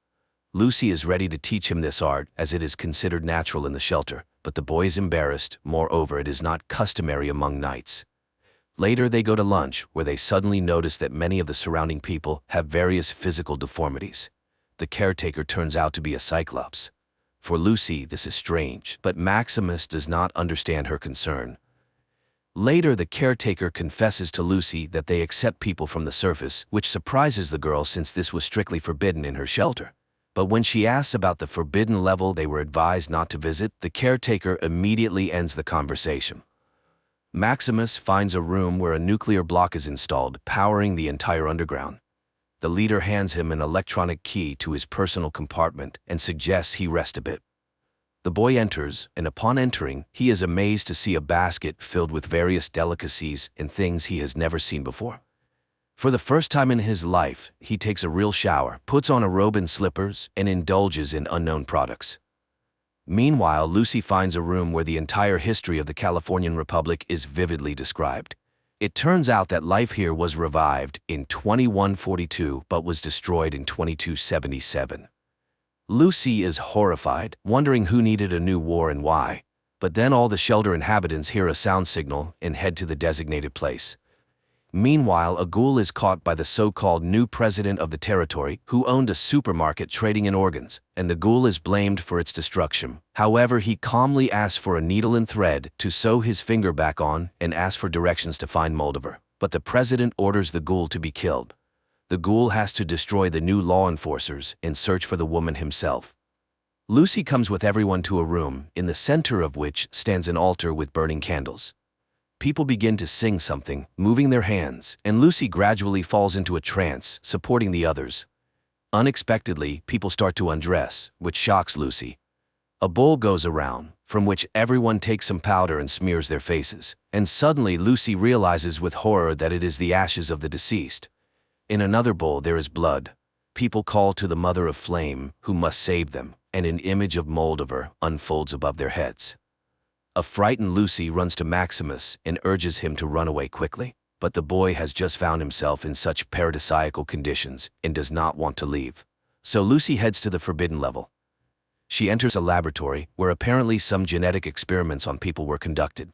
Lucy is ready to teach him this art, as it is considered natural in the shelter, but the boy is embarrassed. Moreover, it is not customary among knights. Later, they go to lunch, where they suddenly notice that many of the surrounding people have various physical deformities. The caretaker turns out to be a cyclops. For Lucy, this is strange, but Maximus does not understand her concern. Later, the caretaker confesses to Lucy that they accept people from the surface, which surprises the girl since this was strictly forbidden in her shelter. But when she asks about the forbidden level they were advised not to visit, the caretaker immediately ends the conversation. Maximus finds a room where a nuclear block is installed, powering the entire underground. The leader hands him an electronic key to his personal compartment and suggests he rest a bit. The boy enters, and upon entering, he is amazed to see a basket filled with various delicacies and things he has never seen before. For the first time in his life, he takes a real shower, puts on a robe and slippers, and indulges in unknown products. Meanwhile, Lucy finds a room where the entire history of the Californian Republic is vividly described. It turns out that life here was revived in 2142 but was destroyed in 2277. Lucy is horrified, wondering who needed a new war and why. But then all the shelter inhabitants hear a sound signal and head to the designated place. Meanwhile, a ghoul is caught by the so-called new president of the territory, who owned a supermarket trading in organs, and the ghoul is blamed for its destruction. However, he calmly asks for a needle and thread to sew his finger back on and asks for directions to find Moldover. But the president orders the ghoul to be killed. The ghoul has to destroy the new law enforcers and search for the woman himself. Lucy comes with everyone to a room, in the center of which stands an altar with burning candles. People begin to sing something, moving their hands, and Lucy gradually falls into a trance, supporting the others. Unexpectedly, people start to undress, which shocks Lucy. A bowl goes around, from which everyone takes some powder and smears their faces, and suddenly Lucy realizes with horror that it is the ashes of the deceased. In another bowl there is blood. People call to the Mother of Flame, who must save them, and an image of Moldover unfolds above their heads. A frightened Lucy runs to Maximus and urges him to run away quickly, but the boy has just found himself in such paradisiacal conditions and does not want to leave. So Lucy heads to the forbidden level. She enters a laboratory where apparently some genetic experiments on people were conducted.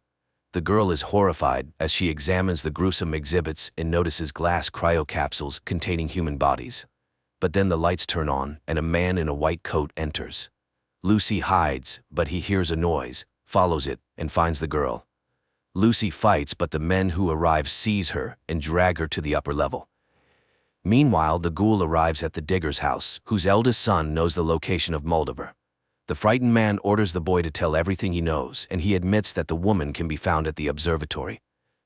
The girl is horrified as she examines the gruesome exhibits and notices glass cryocapsules containing human bodies. But then the lights turn on and a man in a white coat enters. Lucy hides, but he hears a noise, follows it, and finds the girl. Lucy fights, but the men who arrive seize her and drag her to the upper level. Meanwhile, the ghoul arrives at the digger's house, whose eldest son knows the location of Moldover. The frightened man orders the boy to tell everything he knows, and he admits that the woman can be found at the observatory.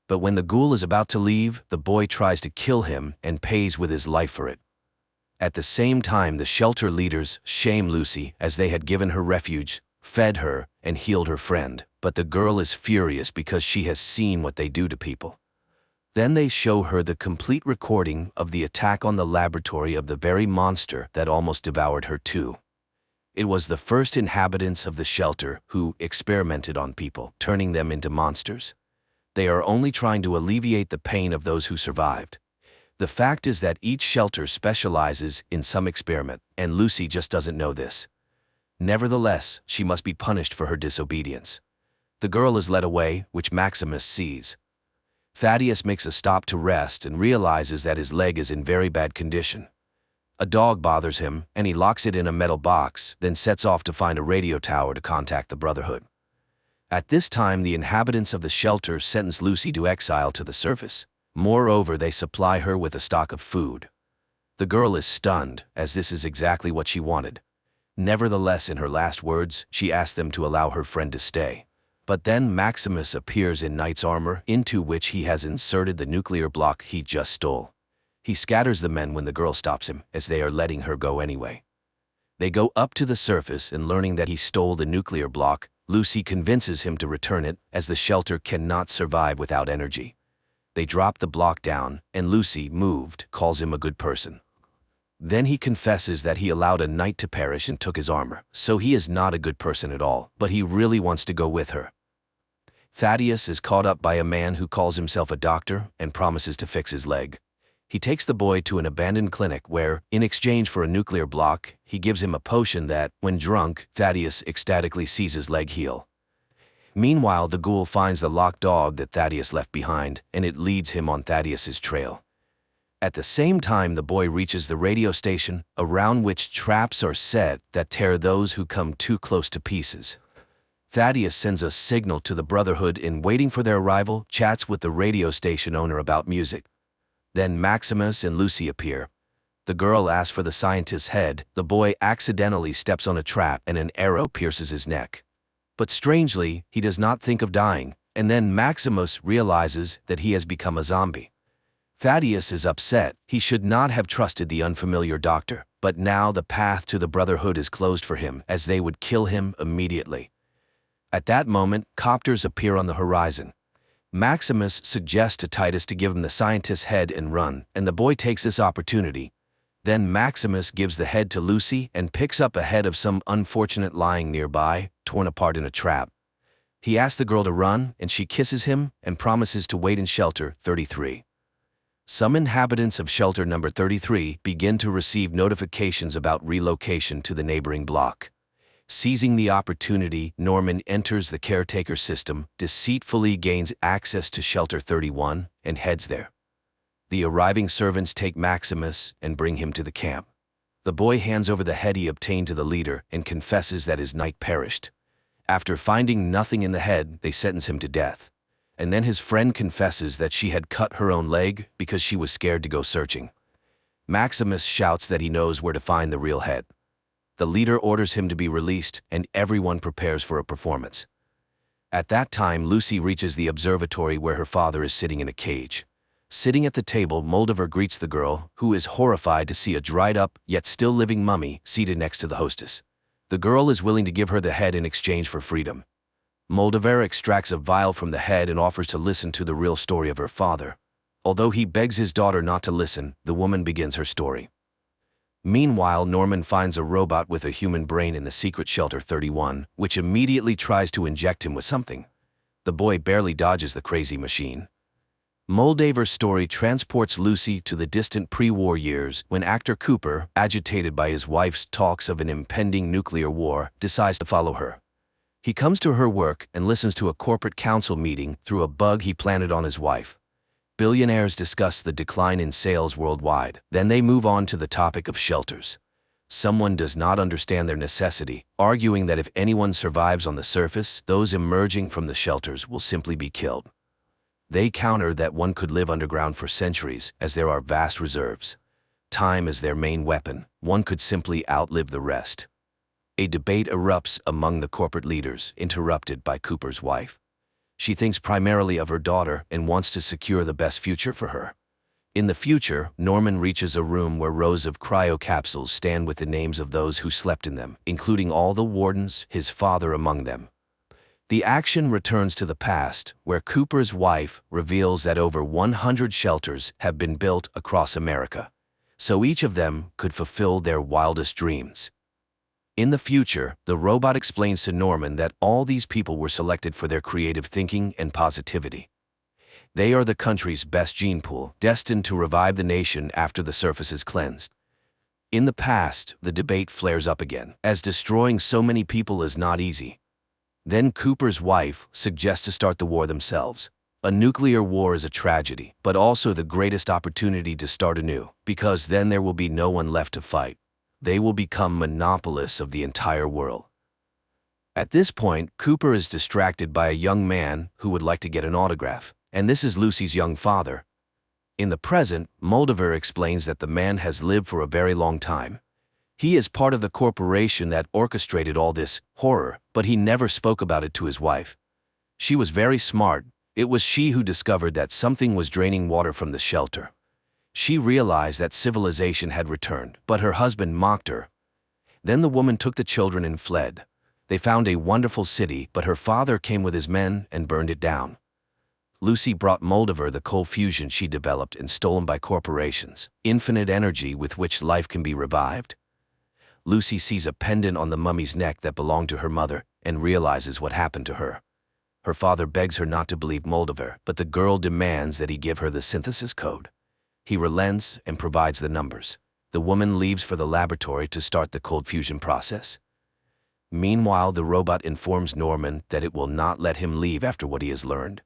But when the ghoul is about to leave, the boy tries to kill him and pays with his life for it. At the same time, the shelter leaders shame Lucy as they had given her refuge, fed her, and healed her friend, but the girl is furious because she has seen what they do to people. Then they show her the complete recording of the attack on the laboratory of the very monster that almost devoured her too. It was the first inhabitants of the shelter who experimented on people, turning them into monsters. They are only trying to alleviate the pain of those who survived. The fact is that each shelter specializes in some experiment, and Lucy just doesn't know this. Nevertheless, she must be punished for her disobedience. The girl is led away, which Maximus sees. Thaddeus makes a stop to rest and realizes that his leg is in very bad condition. A dog bothers him, and he locks it in a metal box, then sets off to find a radio tower to contact the Brotherhood. At this time, the inhabitants of the shelter sentence Lucy to exile to the surface. Moreover, they supply her with a stock of food. The girl is stunned, as this is exactly what she wanted. Nevertheless, in her last words, she asks them to allow her friend to stay. But then Maximus appears in knight's armor, into which he has inserted the nuclear block he just stole. He scatters the men when the girl stops him, as they are letting her go anyway. They go up to the surface, and learning that he stole the nuclear block, Lucy convinces him to return it, as the shelter cannot survive without energy. They drop the block down, and Lucy, moved, calls him a good person. Then he confesses that he allowed a knight to perish and took his armor, so he is not a good person at all, but he really wants to go with her. Thaddeus is caught up by a man who calls himself a doctor and promises to fix his leg. He takes the boy to an abandoned clinic where, in exchange for a nuclear block, he gives him a potion that, when drunk, Thaddeus ecstatically sees his leg heal. Meanwhile, the ghoul finds the locked dog that Thaddeus left behind, and it leads him on Thaddeus's trail. At the same time, the boy reaches the radio station, around which traps are set that tear those who come too close to pieces. Thaddeus sends a signal to the Brotherhood and, waiting for their arrival, chats with the radio station owner about music. Then Maximus and Lucy appear. The girl asks for the scientist's head, the boy accidentally steps on a trap and an arrow pierces his neck. But strangely, he does not think of dying, and then Maximus realizes that he has become a zombie. Thaddeus is upset. He should not have trusted the unfamiliar doctor, but now the path to the Brotherhood is closed for him, as they would kill him immediately. At that moment, copters appear on the horizon. Maximus suggests to Titus to give him the scientist's head and run, and the boy takes this opportunity. Then Maximus gives the head to Lucy and picks up a head of some unfortunate lying nearby, torn apart in a trap. He asks the girl to run, and she kisses him and promises to wait in shelter 33. Some inhabitants of shelter number 33 begin to receive notifications about relocation to the neighboring block. Seizing the opportunity, Norman enters the caretaker system, deceitfully gains access to Shelter 31, and heads there. The arriving servants take Maximus and bring him to the camp. The boy hands over the head he obtained to the leader and confesses that his knight perished. After finding nothing in the head, they sentence him to death. And then his friend confesses that she had cut her own leg because she was scared to go searching. Maximus shouts that he knows where to find the real head. The leader orders him to be released, and everyone prepares for a performance. At that time, Lucy reaches the observatory where her father is sitting in a cage. Sitting at the table, Moldaver greets the girl, who is horrified to see a dried-up, yet still living mummy seated next to the hostess. The girl is willing to give her the head in exchange for freedom. Moldaver extracts a vial from the head and offers to listen to the real story of her father. Although he begs his daughter not to listen, the woman begins her story. Meanwhile, Norman finds a robot with a human brain in the secret Shelter 31, which immediately tries to inject him with something. The boy barely dodges the crazy machine. Moldaver's story transports Lucy to the distant pre-war years when actor Cooper, agitated by his wife's talks of an impending nuclear war, decides to follow her. He comes to her work and listens to a corporate council meeting through a bug he planted on his wife. Billionaires discuss the decline in sales worldwide. Then they move on to the topic of shelters. Someone does not understand their necessity, arguing that if anyone survives on the surface, those emerging from the shelters will simply be killed. They counter that one could live underground for centuries, as there are vast reserves. Time is their main weapon. One could simply outlive the rest. A debate erupts among the corporate leaders, interrupted by Cooper's wife. She thinks primarily of her daughter and wants to secure the best future for her. In the future, Norman reaches a room where rows of cryo capsules stand with the names of those who slept in them, including all the wardens, his father among them. The action returns to the past, where Cooper's wife reveals that over 100 shelters have been built across America, so each of them could fulfill their wildest dreams. In the future, the robot explains to Norman that all these people were selected for their creative thinking and positivity. They are the country's best gene pool, destined to revive the nation after the surface is cleansed. In the past, the debate flares up again, as destroying so many people is not easy. Then Cooper's wife suggests to start the war themselves. A nuclear war is a tragedy, but also the greatest opportunity to start anew, because then there will be no one left to fight. They will become monopolists of the entire world. At this point, Cooper is distracted by a young man who would like to get an autograph, and this is Lucy's young father. In the present, Moldaver explains that the man has lived for a very long time. He is part of the corporation that orchestrated all this horror, but he never spoke about it to his wife. She was very smart. It was she who discovered that something was draining water from the shelter. She realized that civilization had returned, but her husband mocked her. Then the woman took the children and fled. They found a wonderful city, but her father came with his men and burned it down. Lucy brought Moldaver the cold fusion she developed and stolen by corporations, infinite energy with which life can be revived. Lucy sees a pendant on the mummy's neck that belonged to her mother and realizes what happened to her. Her father begs her not to believe Moldaver, but the girl demands that he give her the synthesis code. He relents and provides the numbers. The woman leaves for the laboratory to start the cold fusion process. Meanwhile, the robot informs Norman that it will not let him leave after what he has learned.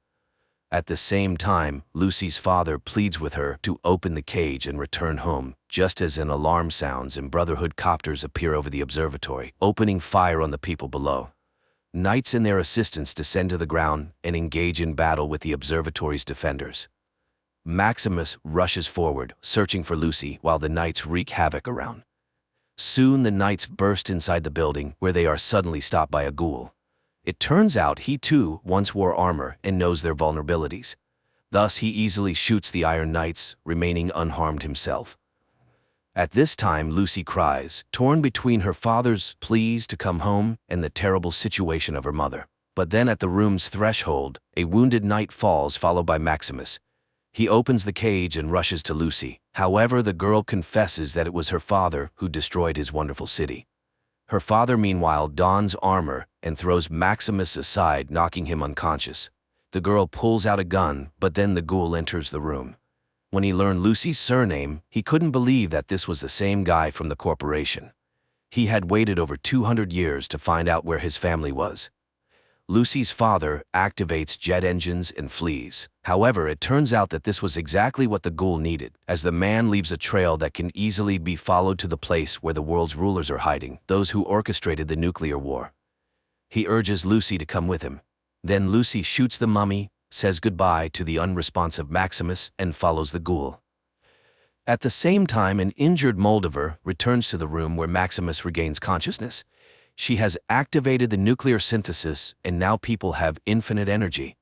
At the same time, Lucy's father pleads with her to open the cage and return home, just as an alarm sounds and Brotherhood copters appear over the observatory, opening fire on the people below. Knights and their assistants descend to the ground and engage in battle with the observatory's defenders. Maximus rushes forward, searching for Lucy, while the knights wreak havoc around. Soon the knights burst inside the building, where they are suddenly stopped by a ghoul. It turns out he too once wore armor and knows their vulnerabilities. Thus he easily shoots the Iron Knights, remaining unharmed himself. At this time Lucy cries, torn between her father's pleas to come home and the terrible situation of her mother. But then at the room's threshold, a wounded knight falls, followed by Maximus. He opens the cage and rushes to Lucy. However, the girl confesses that it was her father who destroyed his wonderful city. Her father, meanwhile, dons armor and throws Maximus aside, knocking him unconscious. The girl pulls out a gun, but then the ghoul enters the room. When he learned Lucy's surname, he couldn't believe that this was the same guy from the corporation. He had waited over 200 years to find out where his family was. Lucy's father activates jet engines and flees. However, it turns out that this was exactly what the ghoul needed, as the man leaves a trail that can easily be followed to the place where the world's rulers are hiding, those who orchestrated the nuclear war. He urges Lucy to come with him. Then Lucy shoots the mummy, says goodbye to the unresponsive Maximus, and follows the ghoul. At the same time, an injured Moldaver returns to the room where Maximus regains consciousness. She has activated the nuclear synthesis, and now people have infinite energy.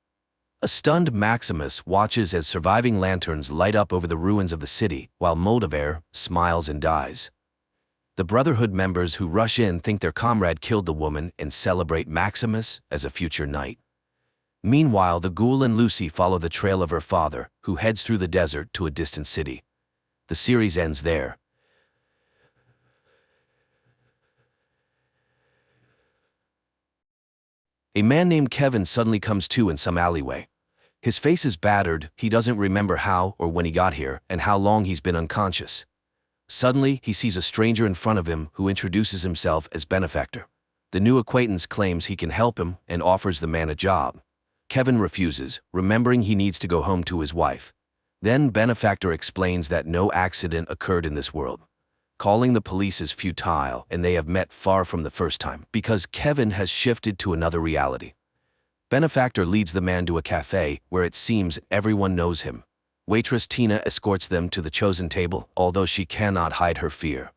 A stunned Maximus watches as surviving lanterns light up over the ruins of the city, while Moldaver smiles and dies. The Brotherhood members who rush in think their comrade killed the woman and celebrate Maximus as a future knight. Meanwhile, the ghoul and Lucy follow the trail of her father, who heads through the desert to a distant city. The series ends there. A man named Kevin suddenly comes to in some alleyway. His face is battered, he doesn't remember how or when he got here, and how long he's been unconscious. Suddenly, he sees a stranger in front of him who introduces himself as Benefactor. The new acquaintance claims he can help him and offers the man a job. Kevin refuses, remembering he needs to go home to his wife. Then Benefactor explains that no accident occurred in this world. Calling the police is futile, and they have met far from the first time, because Kevin has shifted to another reality. Benefactor leads the man to a cafe, where it seems everyone knows him. Waitress Tina escorts them to the chosen table, although she cannot hide her fear.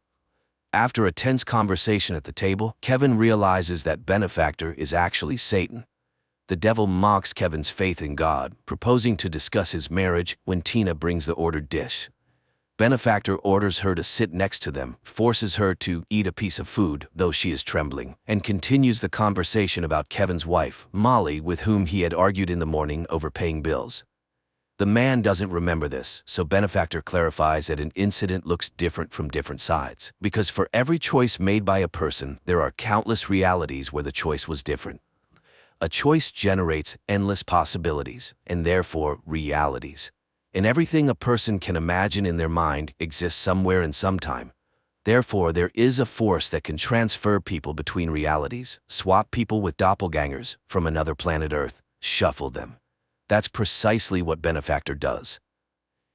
After a tense conversation at the table, Kevin realizes that Benefactor is actually Satan. The devil mocks Kevin's faith in God, proposing to discuss his marriage when Tina brings the ordered dish. Benefactor orders her to sit next to them, forces her to eat a piece of food, though she is trembling, and continues the conversation about Kevin's wife, Molly, with whom he had argued in the morning over paying bills. The man doesn't remember this, so Benefactor clarifies that an incident looks different from different sides, because for every choice made by a person, there are countless realities where the choice was different. A choice generates endless possibilities, and therefore realities. And everything a person can imagine in their mind exists somewhere in some time. Therefore, there is a force that can transfer people between realities, swap people with doppelgangers from another planet Earth, shuffle them. That's precisely what Benefactor does.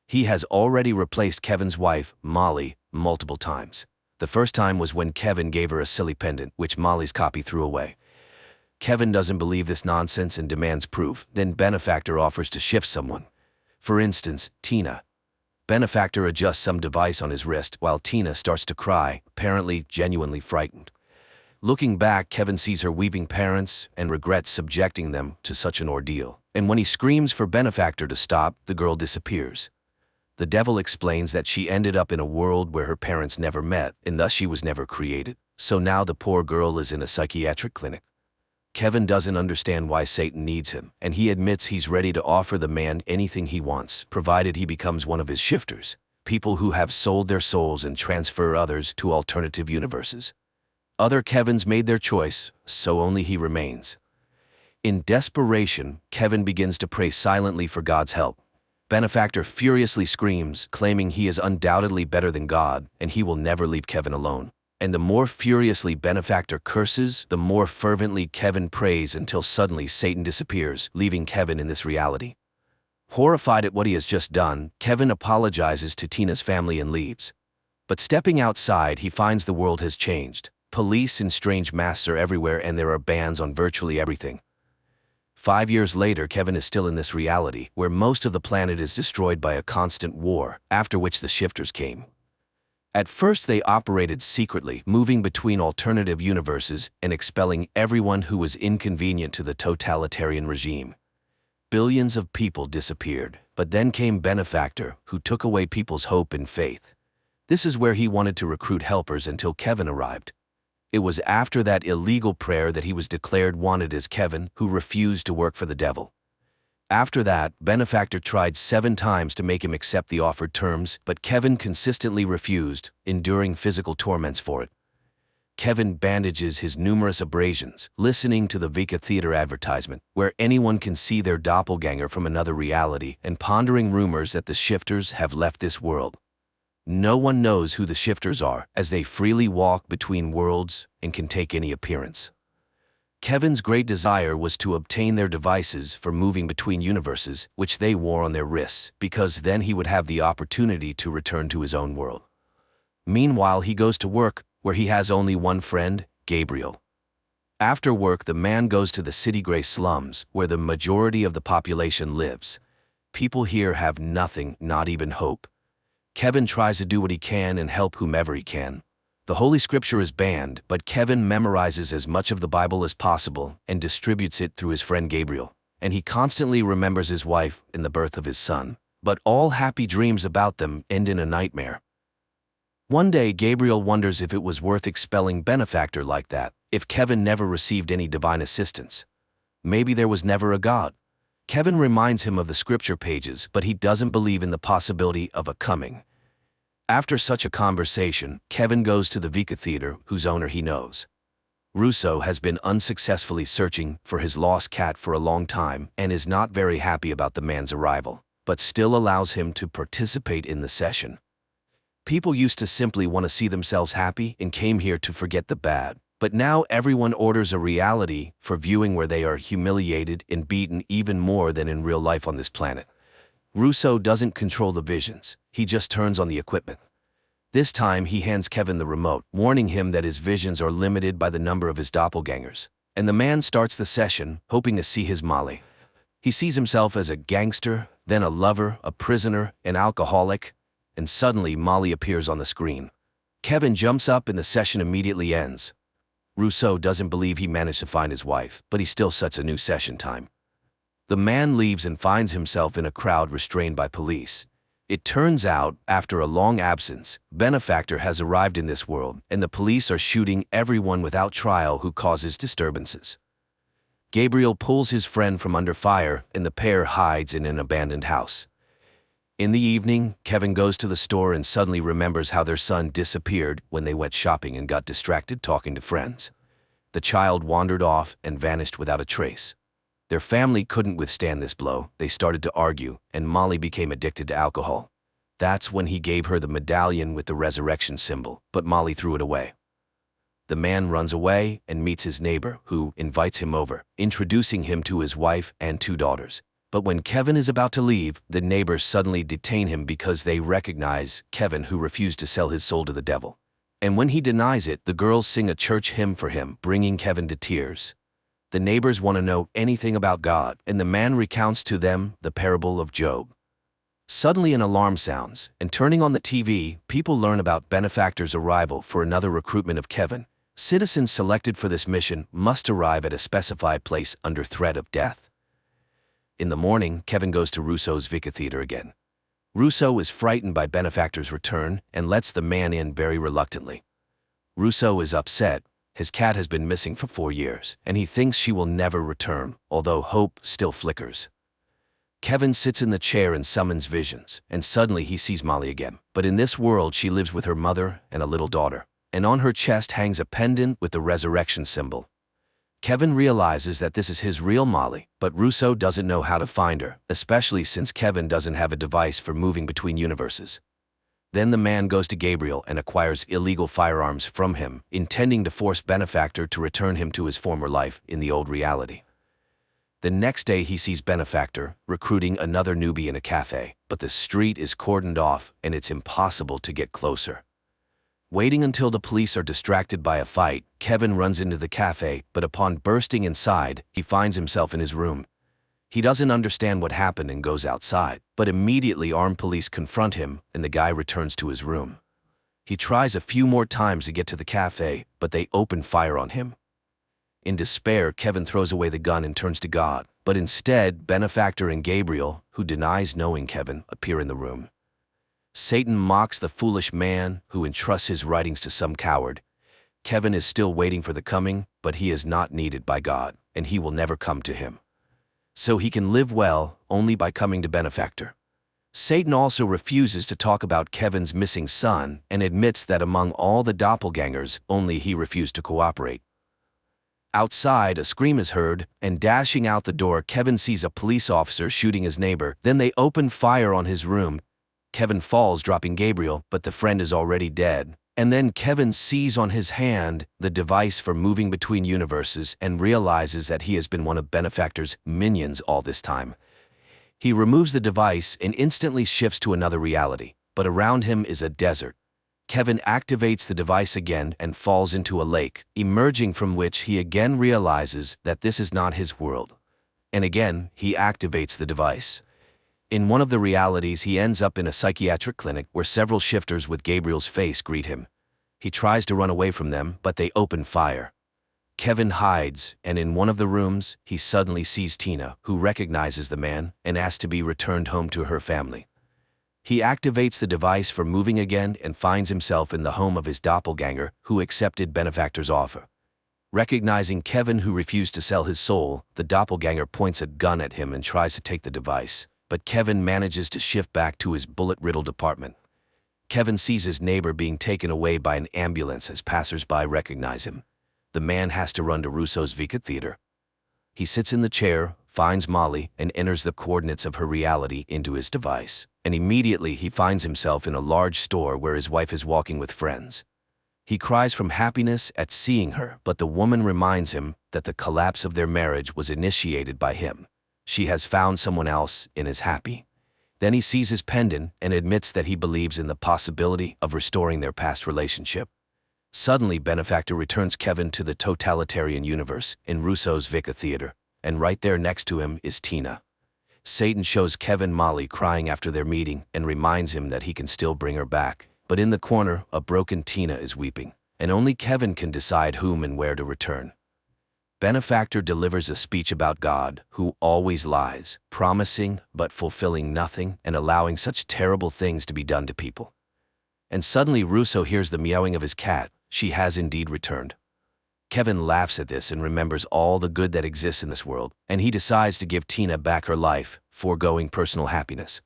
He has already replaced Kevin's wife, Molly, multiple times. The first time was when Kevin gave her a silly pendant, which Molly's copy threw away. Kevin doesn't believe this nonsense and demands proof. Then Benefactor offers to shift someone. For instance, Tina. Benefactor adjusts some device on his wrist while Tina starts to cry, apparently genuinely frightened. Looking back, Kevin sees her weeping parents and regrets subjecting them to such an ordeal. And when he screams for Benefactor to stop, the girl disappears. The devil explains that she ended up in a world where her parents never met, and thus she was never created. So now the poor girl is in a psychiatric clinic. Kevin doesn't understand why Satan needs him, and he admits he's ready to offer the man anything he wants, provided he becomes one of his shifters, people who have sold their souls and transfer others to alternative universes. Other Kevins made their choice, so only he remains. In desperation, Kevin begins to pray silently for God's help. Benefactor furiously screams, claiming he is undoubtedly better than God, and he will never leave Kevin alone. And the more furiously Benefactor curses, the more fervently Kevin prays until suddenly Satan disappears, leaving Kevin in this reality. Horrified at what he has just done, Kevin apologizes to Tina's family and leaves. But stepping outside, he finds the world has changed. Police and strange masks are everywhere, and there are bans on virtually everything. 5 years later, Kevin is still in this reality, where most of the planet is destroyed by a constant war, after which the shifters came. At first they operated secretly, moving between alternative universes and expelling everyone who was inconvenient to the totalitarian regime. Billions of people disappeared, but then came Benefactor, who took away people's hope and faith. This is where he wanted to recruit helpers until Kevin arrived. It was after that illegal prayer that he was declared wanted as Kevin, who refused to work for the devil. After that, Benefactor tried 7 times to make him accept the offered terms, but Kevin consistently refused, enduring physical torments for it. Kevin bandages his numerous abrasions, listening to the Vika Theater advertisement, where anyone can see their doppelganger from another reality, and pondering rumors that the shifters have left this world. No one knows who the shifters are, as they freely walk between worlds and can take any appearance. Kevin's great desire was to obtain their devices for moving between universes, which they wore on their wrists, because then he would have the opportunity to return to his own world. Meanwhile, he goes to work, where he has only one friend, Gabriel. After work, the man goes to the city gray slums, where the majority of the population lives. People here have nothing, not even hope. Kevin tries to do what he can and help whomever he can. The Holy Scripture is banned, but Kevin memorizes as much of the Bible as possible and distributes it through his friend Gabriel. And he constantly remembers his wife and the birth of his son. But all happy dreams about them end in a nightmare. One day, Gabriel wonders if it was worth expelling Benefactor like that, if Kevin never received any divine assistance. Maybe there was never a God. Kevin reminds him of the scripture pages, but he doesn't believe in the possibility of a coming. After such a conversation, Kevin goes to the Vika Theater, whose owner he knows. Russo has been unsuccessfully searching for his lost cat for a long time and is not very happy about the man's arrival, but still allows him to participate in the session. People used to simply want to see themselves happy and came here to forget the bad. But now everyone orders a reality for viewing where they are humiliated and beaten even more than in real life on this planet. Russo doesn't control the visions, he just turns on the equipment. This time he hands Kevin the remote, warning him that his visions are limited by the number of his doppelgangers. And the man starts the session, hoping to see his Molly. He sees himself as a gangster, then a lover, a prisoner, an alcoholic, and suddenly Molly appears on the screen. Kevin jumps up and the session immediately ends. Russo doesn't believe he managed to find his wife, but he still sets a new session time. The man leaves and finds himself in a crowd restrained by police. It turns out, after a long absence, Benefactor has arrived in this world, and the police are shooting everyone without trial who causes disturbances. Gabriel pulls his friend from under fire, and the pair hides in an abandoned house. In the evening, Kevin goes to the store and suddenly remembers how their son disappeared when they went shopping and got distracted talking to friends. The child wandered off and vanished without a trace. Their family couldn't withstand this blow. They started to argue, and Molly became addicted to alcohol. That's when he gave her the medallion with the resurrection symbol, but Molly threw it away. The man runs away and meets his neighbor, who invites him over, introducing him to his wife and 2 daughters. But when Kevin is about to leave, the neighbors suddenly detain him because they recognize Kevin, who refused to sell his soul to the devil. And when he denies it, the girls sing a church hymn for him, bringing Kevin to tears. The neighbors want to know anything about God, and the man recounts to them the parable of Job. Suddenly an alarm sounds, and turning on the TV, people learn about Benefactor's arrival for another recruitment of Kevin. Citizens selected for this mission must arrive at a specified place under threat of death. In the morning, Kevin goes to Russo's Theater again. Russo is frightened by Benefactor's return and lets the man in very reluctantly. Russo is upset. His cat has been missing for 4 years, and he thinks she will never return, although hope still flickers. Kevin sits in the chair and summons visions, and suddenly he sees Molly again. But in this world, she lives with her mother and a little daughter, and on her chest hangs a pendant with the resurrection symbol. Kevin realizes that this is his real Molly, but Russo doesn't know how to find her, especially since Kevin doesn't have a device for moving between universes. Then the man goes to Gabriel and acquires illegal firearms from him, intending to force Benefactor to return him to his former life in the old reality. The next day he sees Benefactor recruiting another newbie in a cafe, but the street is cordoned off and it's impossible to get closer. Waiting until the police are distracted by a fight, Kevin runs into the cafe, but upon bursting inside, he finds himself in his room. He doesn't understand what happened and goes outside, but immediately armed police confront him and the guy returns to his room. He tries a few more times to get to the cafe, but they open fire on him. In despair, Kevin throws away the gun and turns to God, but instead, Benefactor and Gabriel, who denies knowing Kevin, appear in the room. Satan mocks the foolish man who entrusts his writings to some coward. Kevin is still waiting for the coming, but he is not needed by God, and he will never come to him. So he can live well only by coming to Benefactor. Satan also refuses to talk about Kevin's missing son and admits that among all the doppelgangers, only he refused to cooperate. Outside, a scream is heard, and dashing out the door, Kevin sees a police officer shooting his neighbor. Then they open fire on his room. Kevin falls, dropping Gabriel, but the friend is already dead. And then Kevin sees on his hand the device for moving between universes and realizes that he has been one of Benefactor's minions all this time. He removes the device and instantly shifts to another reality, but around him is a desert. Kevin activates the device again and falls into a lake, emerging from which he again realizes that this is not his world. And again, he activates the device. In one of the realities, he ends up in a psychiatric clinic where several shifters with Gabriel's face greet him. He tries to run away from them, but they open fire. Kevin hides, and in one of the rooms, he suddenly sees Tina, who recognizes the man and asks to be returned home to her family. He activates the device for moving again and finds himself in the home of his doppelganger, who accepted Benefactor's offer. Recognizing Kevin, who refused to sell his soul, the doppelganger points a gun at him and tries to take the device, but Kevin manages to shift back to his bullet-riddled apartment. Kevin sees his neighbor being taken away by an ambulance as passers-by recognize him. The man has to run to Russo's Theater. He sits in the chair, finds Molly, and enters the coordinates of her reality into his device. And immediately he finds himself in a large store where his wife is walking with friends. He cries from happiness at seeing her, but the woman reminds him that the collapse of their marriage was initiated by him. She has found someone else and is happy. Then he sees his pendant and admits that he believes in the possibility of restoring their past relationship. Suddenly, Benefactor returns Kevin to the totalitarian universe in Russo's Theater, and right there next to him is Tina. Satan shows Kevin Molly crying after their meeting and reminds him that he can still bring her back. But in the corner, a broken Tina is weeping, and only Kevin can decide whom and where to return. Benefactor delivers a speech about God, who always lies, promising but fulfilling nothing and allowing such terrible things to be done to people. And suddenly Russo hears the meowing of his cat. She has indeed returned. Kevin laughs at this and remembers all the good that exists in this world, and he decides to give Tina back her life, foregoing personal happiness.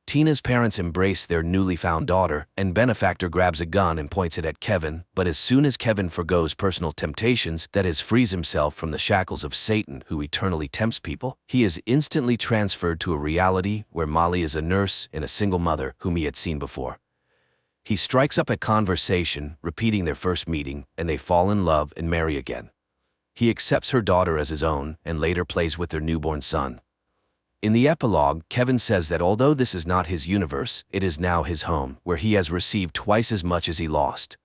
Tina's parents embrace their newly found daughter, and Benefactor grabs a gun and points it at Kevin, but as soon as Kevin forgoes personal temptations, that is, frees himself from the shackles of Satan, who eternally tempts people, he is instantly transferred to a reality where Molly is a nurse and a single mother whom he had seen before. He strikes up a conversation, repeating their first meeting, and they fall in love and marry again. He accepts her daughter as his own and later plays with their newborn son. In the epilogue, Kevin says that although this is not his universe, it is now his home, where he has received twice as much as he lost.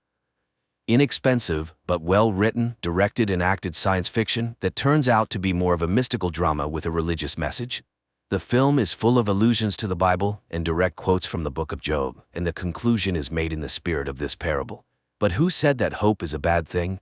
Inexpensive, but well-written, directed and acted science fiction that turns out to be more of a mystical drama with a religious message. The film is full of allusions to the Bible and direct quotes from the book of Job, and the conclusion is made in the spirit of this parable. But who said that hope is a bad thing?